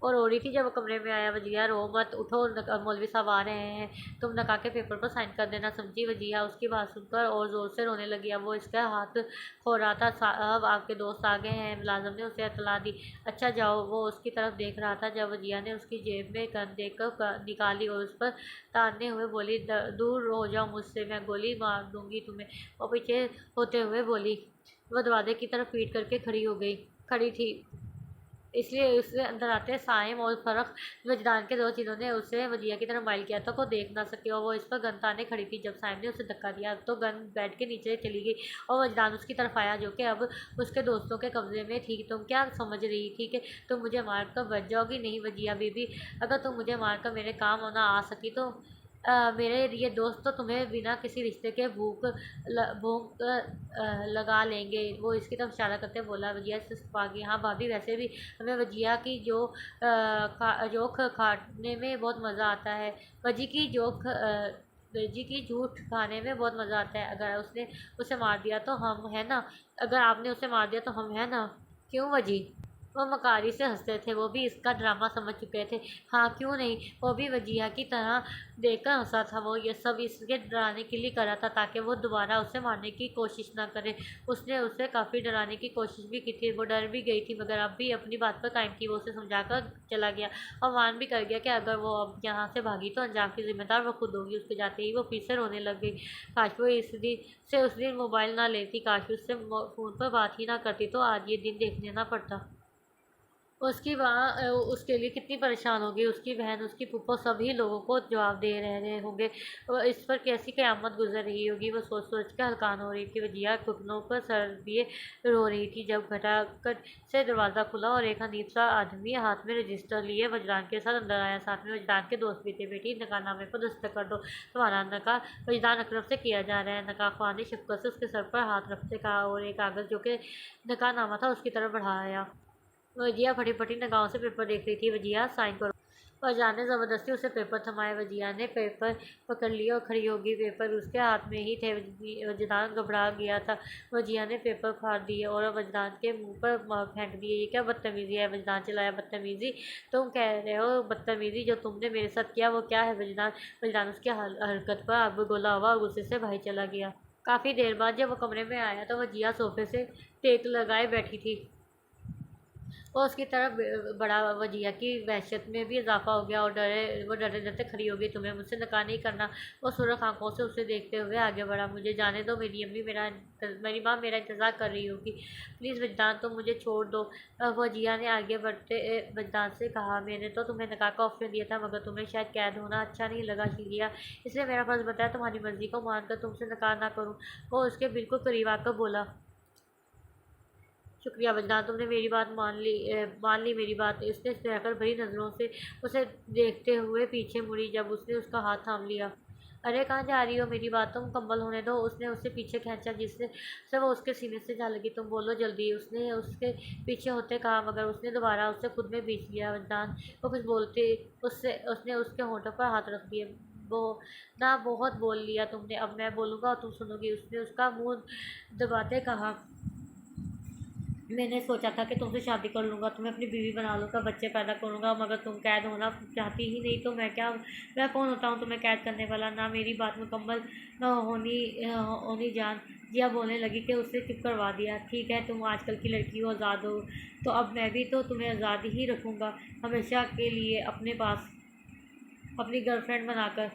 और रो रही थी। जब वो कमरे में आया, वजिया रो मत, उठो, मौलवी साहब आ रहे हैं, तुम नका के पेपर पर साइन कर देना, समझी? वजिया उसकी बात सुनकर और ज़ोर से रोने लगी। अब वो इसका हाथ खो रहा था। साहब आपके दोस्त आ गए हैं, मुलाजम ने उसे इतला दी। अच्छा जाओ। वो उसकी तरफ देख रहा था जब वजिया ने उसकी जेब में गन देकर निकाली और उस पर तानने हुए बोली, दूर हो जाओ मुझसे, मैं गोली मार दूंगी तुम्हें। वो पीछे होते हुए बोली। वह दरवाजे की तरफ पीट करके खड़ी थी, इसलिए उसने अंदर आते साइम और फर्क वजदान के दो चीज़ों ने उसे वजिया की तरफ माइल किया तो को देख ना सके और वो इस पर गन ताने खड़ी थी। जब साइम ने उसे धक्का दिया तो गन बेड के नीचे चली गई और वजदान उसकी तरफ आया, जो कि अब उसके दोस्तों के कब्जे में थी। तुम क्या समझ रही थी कि तुम मुझे मार कर बच जाओगी? नहीं वजिया बीबी, अगर तुम मुझे मार कर मेरे काम ना आ सकी तो मेरे ये दोस्त तो तुम्हें बिना किसी रिश्ते के भूख लगा लेंगे। वो इसकी तरफ इशारा करते बोला। वजिया से छुपा गई। हाँ भाभी, वैसे भी हमें वजिया की जोक खाने में बहुत मज़ा आता है। वजी की झूठ खाने में बहुत मज़ा आता है। अगर उसने उसे मार दिया तो हम है ना, अगर आपने उसे मार दिया तो हम है ना। क्यों वजी? वो मकारी से हंसते थे, वो भी इसका ड्रामा समझ चुके थे। हाँ क्यों नहीं, वो भी वजिया की तरह देखकर हंसा था। वो ये सब इसके डराने के लिए करा था ताकि वो दोबारा उसे मारने की कोशिश ना करे। उसने उसे काफ़ी डराने की कोशिश भी की थी। वो डर भी गई थी मगर अब भी अपनी बात पर कायम थी। वो उसे समझाकर चला गया और मान भी कर गया कि अगर वो अब यहाँ से भागी तो अंजाम की जिम्मेदार वो खुद होगी। उसके जाते ही वो फिर से रोने लग गई। काश वो उस दिन मोबाइल ना लेती, काश उससे फ़ोन पर बात ही ना करती तो आज ये दिन देखने ना पड़ता। उसकी वहाँ उसके लिए कितनी परेशान होगी। उसकी बहन, उसकी फूफा, सभी लोगों को जवाब दे रहे होंगे। इस पर कैसी क़यामत गुजर रही होगी। वो सोच सोच कर हल्कान हो रही थी। वजिया घुटनों पर सर दिए रो रही थी जब खटाखट से दरवाज़ा खुला और एक हनीफ सा आदमी हाथ में रजिस्टर लिए वजदान के साथ अंदर आया। साथ में वजदान के दोस्त भी थे। बेटी नकाहनामे पर दस्तखत कर दो, तुम्हारा नकाह वजदान अकरम से किया जा रहा है। नकाह ख्वाह ने शफ़क़त से उसके सर पर हाथ रखते कहा और एक कागज़ जो कि नकाहनामा था उसकी तरफ बढ़ाया। वजिया फटी-फटी निगाहों से पेपर देख रही थी। वजिया साइन करो। फरजान ने ज़बरदस्ती उसे पेपर थमाए। वजिया ने पेपर पकड़ लिया और खड़ी हो गई। पेपर उसके हाथ में ही थे। वजदान घबरा गया था। वजिया ने पेपर फाड़ दिए और वजदान के मुंह पर फेंक दिए। ये क्या बदतमीज़ी है? वजदान चिल्लाया। बदतमीज़ी? तुम कह रहे हो बदतमीज़ी? जो तुमने मेरे साथ किया वो क्या है? वजदान उसकी हरकत पर अब गोला हुआ और गुस्से से बाहर चला गया। काफ़ी देर बाद जब वो कमरे में आया तो वजिया सोफे से टेक लगाए बैठी थी और उसकी तरफ बड़ा। वजिया की वहशत में भी इजाफा हो गया और वो डरते डरते खड़ी हो गई। तुम्हें मुझसे नकाह नहीं करना। वो सुरख आंखों से उसे देखते हुए आगे बढ़ा। मुझे जाने दो, मेरी माँ मेरा इंतज़ार कर रही होगी। प्लीज़ वजदान, तुम मुझे छोड़ दो। वजिया ने आगे बढ़ते वजदान से कहा, मैंने तो तुम्हें नकाह का ऑप्शन दिया था मगर तुम्हें शायद कैद होना अच्छा नहीं लगा शिरिया, इसलिए मेरा फ़र्ज़ बताया तुम्हारी मर्ज़ी को मानकर तुमसे नकाह ना करूँ। वो उसके बिल्कुल करीब आकर बोला। शुक्रिया वजदान, तुमने मेरी बात मान ली मेरी बात। उसने सहकर भरी नज़रों से उसे देखते हुए पीछे मुड़ी जब उसने उसका हाथ थाम लिया। अरे कहाँ जा रही हो? मेरी बात तो मुकम्मल होने दो। उसने उससे पीछे खींचा जिससे से वो उसके सीने से जा लगी। तुम बोलो जल्दी, उसने उसके पीछे होते कहा मगर उसने दोबारा उसे खुद में बीच लिया। वजदान वो कुछ बोलते उसने उसके होठों पर हाथ रख दिए। वो ना बहुत बोल लिया तुमने, अब मैं बोलूँगा और तुम सुनोगी। उसने उसका मुँह दबाते कहा, मैंने सोचा था कि तुमसे शादी कर लूँगा, तुम्हें अपनी बीवी बना लूँगा, बच्चे पैदा करूँगा, मगर तुम कैद होना चाहती ही नहीं, तो मैं कौन होता हूँ तुम्हें कैद करने वाला। ना मेरी बात मुकम्मल न होनी जान। जिया बोलने लगी कि उसने चुप करवा दिया। ठीक है, तुम आजकल की लड़की हो, आज़ाद हो, तो अब मैं भी तो तुम्हें आज़ाद ही रखूँगा, हमेशा के लिए अपने पास, अपनी गर्लफ्रेंड बनाकर,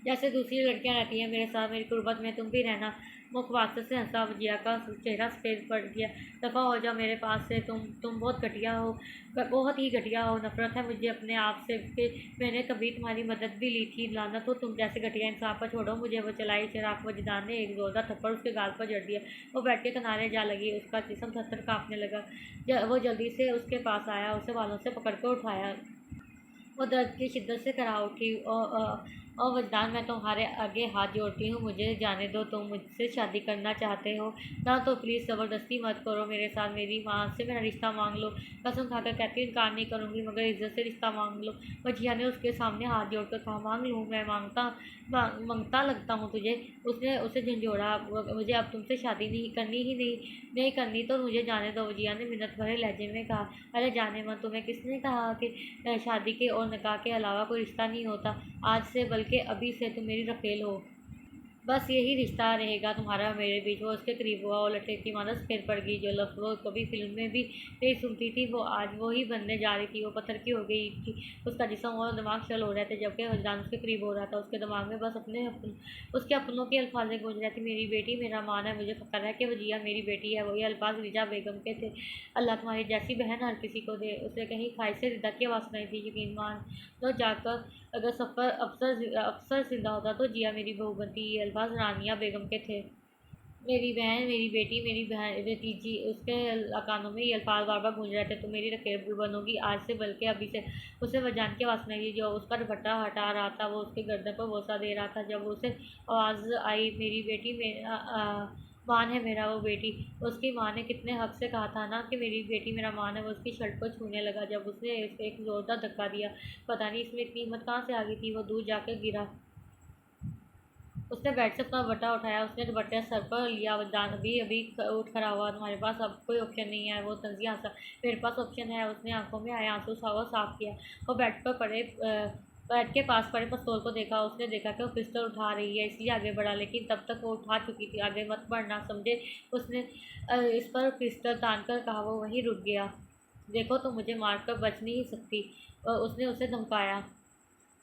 जैसे दूसरी लड़कियां रहती हैं मेरे साथ, मेरी कुर्बत में तुम भी रहना। मुखवासत से हंसा। जिया का चेहरा सफ़ेद पड़ गया। दफ़ा हो जाओ मेरे पास से, तुम बहुत घटिया हो, बहुत ही घटिया हो। नफरत है मुझे अपने आप से कि मैंने कभी तुम्हारी मदद भी ली थी। लानत हो तुम जैसे घटिया इंसान पर, छोड़ो मुझे। वो चलाई चिराग वजदान ने एक जोरदार थप्पड़ उसके गाल पर जड़ दिया। वो बैठ के किनारे जा लगी, उसका जिस्म थर-थर काँपने लगा। वो जल्दी से उसके पास आया, उसे बालों से पकड़ कर उठाया। वो दर्द की शिद्दत से करा उठी। और वजदान, मैं तुम्हारे आगे हाथ जोड़ती हूँ, मुझे जाने दो। तुम मुझसे शादी करना चाहते हो ना, तो प्लीज़ ज़बरदस्ती मत करो मेरे साथ। मेरी माँ से मेरा रिश्ता मांग लो। कसम खाकर कहती हूँ इनकार नहीं करूँगी, मगर इज्जत से रिश्ता मांग लो। वजिया ने उसके सामने हाथ जोड़कर कहा, मांग लूँ मैं, मांगता लगता हूँ तुझे। उसने उसे झंझोड़ा। मुझे अब तुमसे शादी नहीं करनी, तो मुझे जाने दो। वजिया ने मिन्नत भरे लहजे में कहा, अरे जाने मन, तुम्हें किसने कहा कि शादी के और निकाह के अलावा कोई रिश्ता नहीं होता। आज से, बल्कि अभी से तुम मेरी रखेल हो। बस यही रिश्ता रहेगा तुम्हारा मेरे बीच। वो उसके करीब हुआ और लठे की मानस फिर पड़ गई। जो लफ्ज़ वो कभी फिल्म में भी नहीं सुनती थी, वो आज वो ही बनने जा रही थी। वो पत्थर की हो गई थी, उसका जिस्म और दिमाग शल हो रहे थे, जबकि वजदान उसके करीब हो रहा था। उसके दिमाग में बस उसके अपनों के अल्फाज गूंज रहे थे। मेरी बेटी, मेरा मान है, मुझे फ़ख्र है कि वजिया मेरी बेटी है। वही अल्फाज रिजा बेगम के थे। अल्लाह तुम्हारी जैसी बहन हर किसी को दे। उसे कहीं खाई से रिदा की आवाज़ सुनाई थी। यकीन मान लो जाकर, अगर सफ़र अफसर जिंदा होता तो जिया मेरी बहू बनती। ये अल्फाज रानिया बेगम के थे। मेरी बहन, मेरी बेटी, मेरी बहन भतीजी, उसके कानों में ये अल्फाज बार बार गूंज रहे थे। तुम मेरी रकेब बनोगी आज से, बल्कि अभी से। उसे वजान की आवाज़ सुनाई, जो उसका दुपट्टा हटा रहा था। वो उसके गर्दन पर बोसा दे रहा था। जब उसे आवाज़ आई, मेरी बेटी, मेरा मान है, मेरा वो बेटी। उसकी माँ ने कितने हक से कहा था ना कि मेरी बेटी मेरा मान है। वो उसकी शर्ट को छूने लगा जब उसने इसे एक जोरदार धक्का दिया। पता नहीं इसमें इतनी हिम्मत कहाँ से आ गई थी। वो दूर जाकर गिरा। उसने बेड से अपना दुपट्टा उठाया। उसने दुपट्टा सर पर लिया। वजदान अभी अभी उठ खड़ा हुआ। तुम्हारे पास अब कोई ऑप्शन नहीं है, वो तंजिया हंसा। मेरे पास ऑप्शन है। उसने आंखों में आए आंसू साफ किया। वो बेड के पास पड़े पिस्तौल को देखा। उसने देखा कि वो पिस्तौल उठा रही है, इसलिए आगे बढ़ा, लेकिन तब तक वो उठा चुकी थी। आगे मत बढ़ना, समझे। उसने इस पर पिस्तौल तान कर कहा। वो वहीं रुक गया। देखो, तुम मुझे मार कर बच नहीं सकती, उसने उसे धमकाया।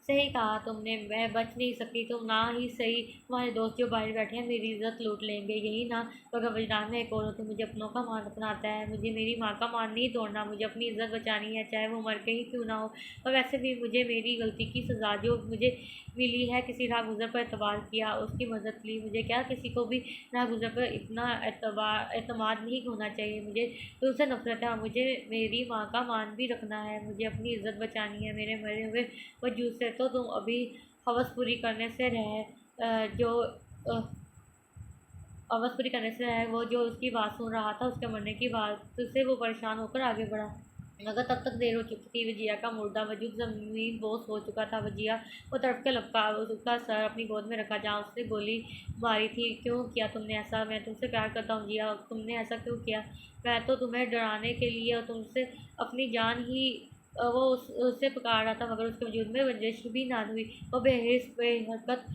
सही कहा तुमने, मैं बच नहीं सकती। तुम ना ही सही, तुम्हारे दोस्त जो बाहर बैठे हैं मेरी इज्जत लूट लेंगे, यही ना। मगर वजदान में एक और हो, तो मुझे अपनों का मान अपनाता है। मुझे मेरी माँ का मान नहीं तोड़ना। मुझे अपनी इज्जत बचानी है, चाहे वो मर के ही क्यों ना हो। और वैसे भी मुझे मेरी गलती की सज़ा जो मुझे मिली है, किसी राहगुज़र पर एतबार किया, उसकी मदद ली। मुझे क्या किसी को भी राहगुज़र पर इतना एतमाद नहीं होना चाहिए। मुझे तुमसे नफरत है, और मुझे मेरी माँ का मान भी रखना है। मुझे अपनी इज्जत बचानी है मेरे मरे हुए वजूद से। तो तुम अभी हवस पूरी करने से रहे, जो हवस पूरी करने से रहे। वो जो उसकी बात सुन रहा था, उसके मरने की बात से वो परेशान होकर आगे बढ़ा, मगर तब तक देर हो चुकी थी। वजिया का मुर्दा वजूद ज़मीन बोस हो चुका था। वजिया वो तड़प के लपका, उसका सर अपनी गोद में रखा जहाँ उसने गोली मारी थी। क्यों किया तुमने ऐसा? मैं तुमसे प्यार करता हूँ जिया, तुमने ऐसा क्यों किया? मैं तो तुम्हें डराने के लिए और तुमसे अपनी जान ही वो उससे पुकार रहा था, मगर उसके वजूद में बंदिश भी ना हुई। वो बेहिस बेहरकत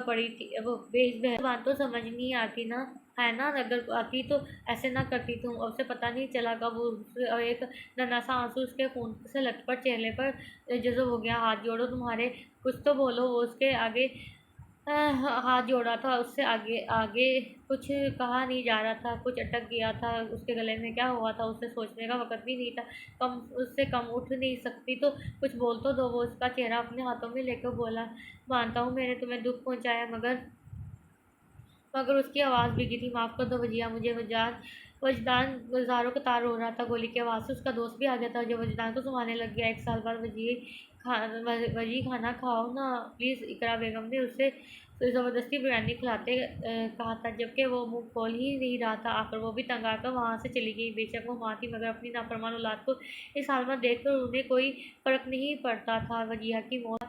पड़ी थी। वो बेहिस बात तो समझ नहीं आती ना, है ना। अगर आती तो ऐसे ना करती तुम। उसे पता नहीं चला कब एक नन्हा सा आंसू उसके खून से लटपट चेहरे पर जज़ब हो गया। हाथ जोड़ो तुम्हारे, कुछ तो बोलो। वो उसके आगे हाथ जोड़ा था। उससे आगे आगे कुछ कहा नहीं जा रहा था। कुछ अटक गया था। उसके गले में क्या हुआ था उसे सोचने का वक़्त भी नहीं था। कम उससे कम उठ नहीं सकती तो कुछ बोल तो दो। वो उसका चेहरा अपने हाथों में लेकर बोला, मानता हूँ मैंने तुम्हें दुख पहुँचाया, मगर उसकी आवाज़ भीगी थी। माफ़ कर दो वजिया, मुझे वजदान वज़ारों का तार हो रहा था। गोली की आवाज़ से उसका दोस्त भी आ गया था, जो वजदान को संभालने लग गया। 1 साल बाद वजी खाना खाओ ना प्लीज़, इकरा बेगम ने उससे ज़बरदस्ती बिरयानी खिलाते कहा था, जबकि वो मुँह खोल ही नहीं रहा था। आखिर वो भी तंग आकर वहाँ से चली गई। बेशक वो माँ थी, मगर अपनी नाफरमान औलाद को इस हाल में देख कर उन्हें कोई फ़र्क नहीं पड़ता था। वजिया की मौत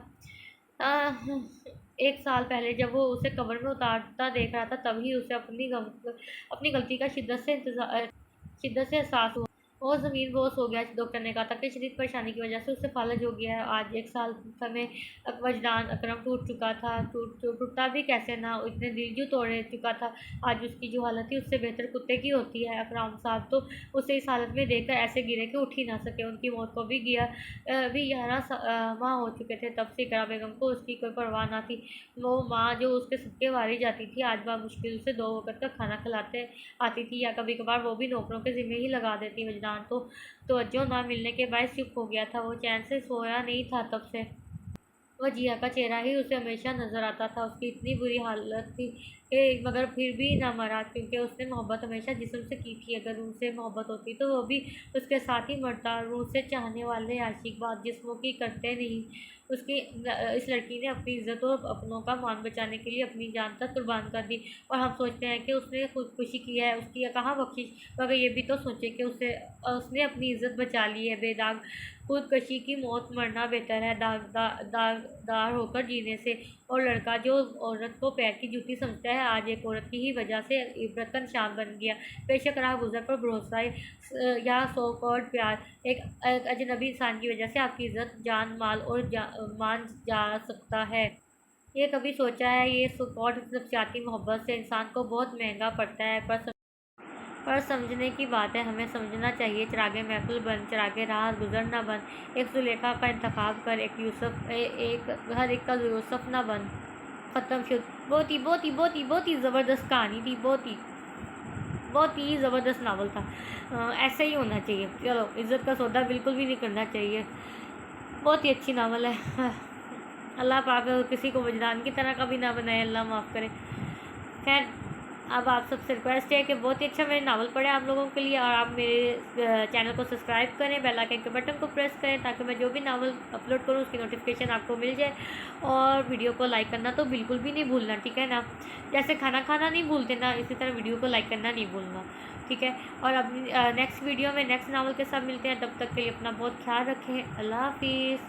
एक साल पहले जब वो उसे कब्र में उतारता देख रहा था, तभी उसे अपनी गलती का शिद्दत से एहसास हुआ। वो ज़मीन बोस हो गया। डॉक्टर ने कहा था कि शदीद परेशानी की वजह से उससे फालज हो गया है। आज एक साल समय वजदान अकरम टूट चुका था। टूटता भी कैसे ना, इतने दिल जो तोड़ चुका था। आज उसकी जो हालत थी उससे बेहतर कुत्ते की होती है। अकरम साहब तो उसे इस हालत में देखकर ऐसे गिरे कि उठ ही ना सके। उनकी मौत को भी 11 माह हो चुके थे। तब से इकरा बेगम को उसकी कोई परवाह ना थी। वो माँ जो उसके सबके वारी जाती थी, आज मुश्किल से 2 वक़्त का खाना खिलाते आती थी, या कभी कभार वो भी नौकरों के ज़िम्मे ही लगा देती। वजदान तो तवज्जो ना मिलने के बायस चुप हो गया था। वो चैन से सोया नहीं था तब से। वजिया का चेहरा ही उसे हमेशा नज़र आता था। उसकी इतनी बुरी हालत थी कि मगर फिर भी ना मरा, क्योंकि उसने मोहब्बत हमेशा जिस्म से की थी। अगर उनसे मोहब्बत होती तो वो भी उसके साथ ही मरता। रूह से चाहने वाले आशिक बात जिस्मों की करते नहीं। उसकी इस लड़की ने अपनी इज्जत और अपनों का मान बचाने के लिए अपनी जान तक कुर्बान कर दी, और हम सोचते हैं कि उसने खुदकुशी की है। उसकी कहाँ बख्शिश। मगर ये भी तो सोचे कि उसने अपनी इज्जत बचा ली है। बेदाग खुदकशी की मौत मरना बेहतर है दागदार होकर जीने से। और लड़का जो औरत को पैर की जूती समझता है, आज एक औरत की ही वजह से इबरत का निशान बन गया। बेशक राह गुजर पर भरोसा या सो कौड़ प्यार एक अजनबी इंसान की वजह से आपकी इज्जत, जान, माल और मान जा सकता है। ये कभी सोचा है, ये सपोर्ट नफसियाती मोहब्बत से इंसान को बहुत महंगा पड़ता है। पर समझने की बात है, हमें समझना चाहिए। चिरागे महफिल बन, चिरागे राह गुजर ना बन। एक जुलेखा का इंतखाब कर, एक यूसुफ हर एक का यूसुफ ना बन। ख़त्म शुद। बहुत ही ज़बरदस्त कहानी थी। बहुत ही ज़बरदस्त नावल था। ऐसे ही होना चाहिए। चलो, इज़्ज़त का सौदा बिल्कुल भी नहीं करना चाहिए। बहुत ही अच्छी नावल है। अल्लाह पाक किसी को वजदान की तरह का भी ना बनाए, अल्लाह माफ़ करे। खैर, अब आप सबसे रिक्वेस्ट है कि बहुत ही अच्छा मेरे नावल पढ़े आप लोगों के लिए, और आप मेरे चैनल को सब्सक्राइब करें, बेल आइकन के बटन को प्रेस करें, ताकि मैं जो भी नावल अपलोड करूँ उसकी नोटिफिकेशन आपको मिल जाए। और वीडियो को लाइक करना तो बिल्कुल भी नहीं भूलना, ठीक है ना। जैसे खाना खाना नहीं भूलते ना, इसी तरह वीडियो को लाइक करना नहीं भूलना, ठीक है। और अब नेक्स्ट वीडियो में नेक्स्ट नावल के साथ मिलते हैं। तब तक के लिए अपना बहुत ख्याल रखें। अल्लाह हाफिज़।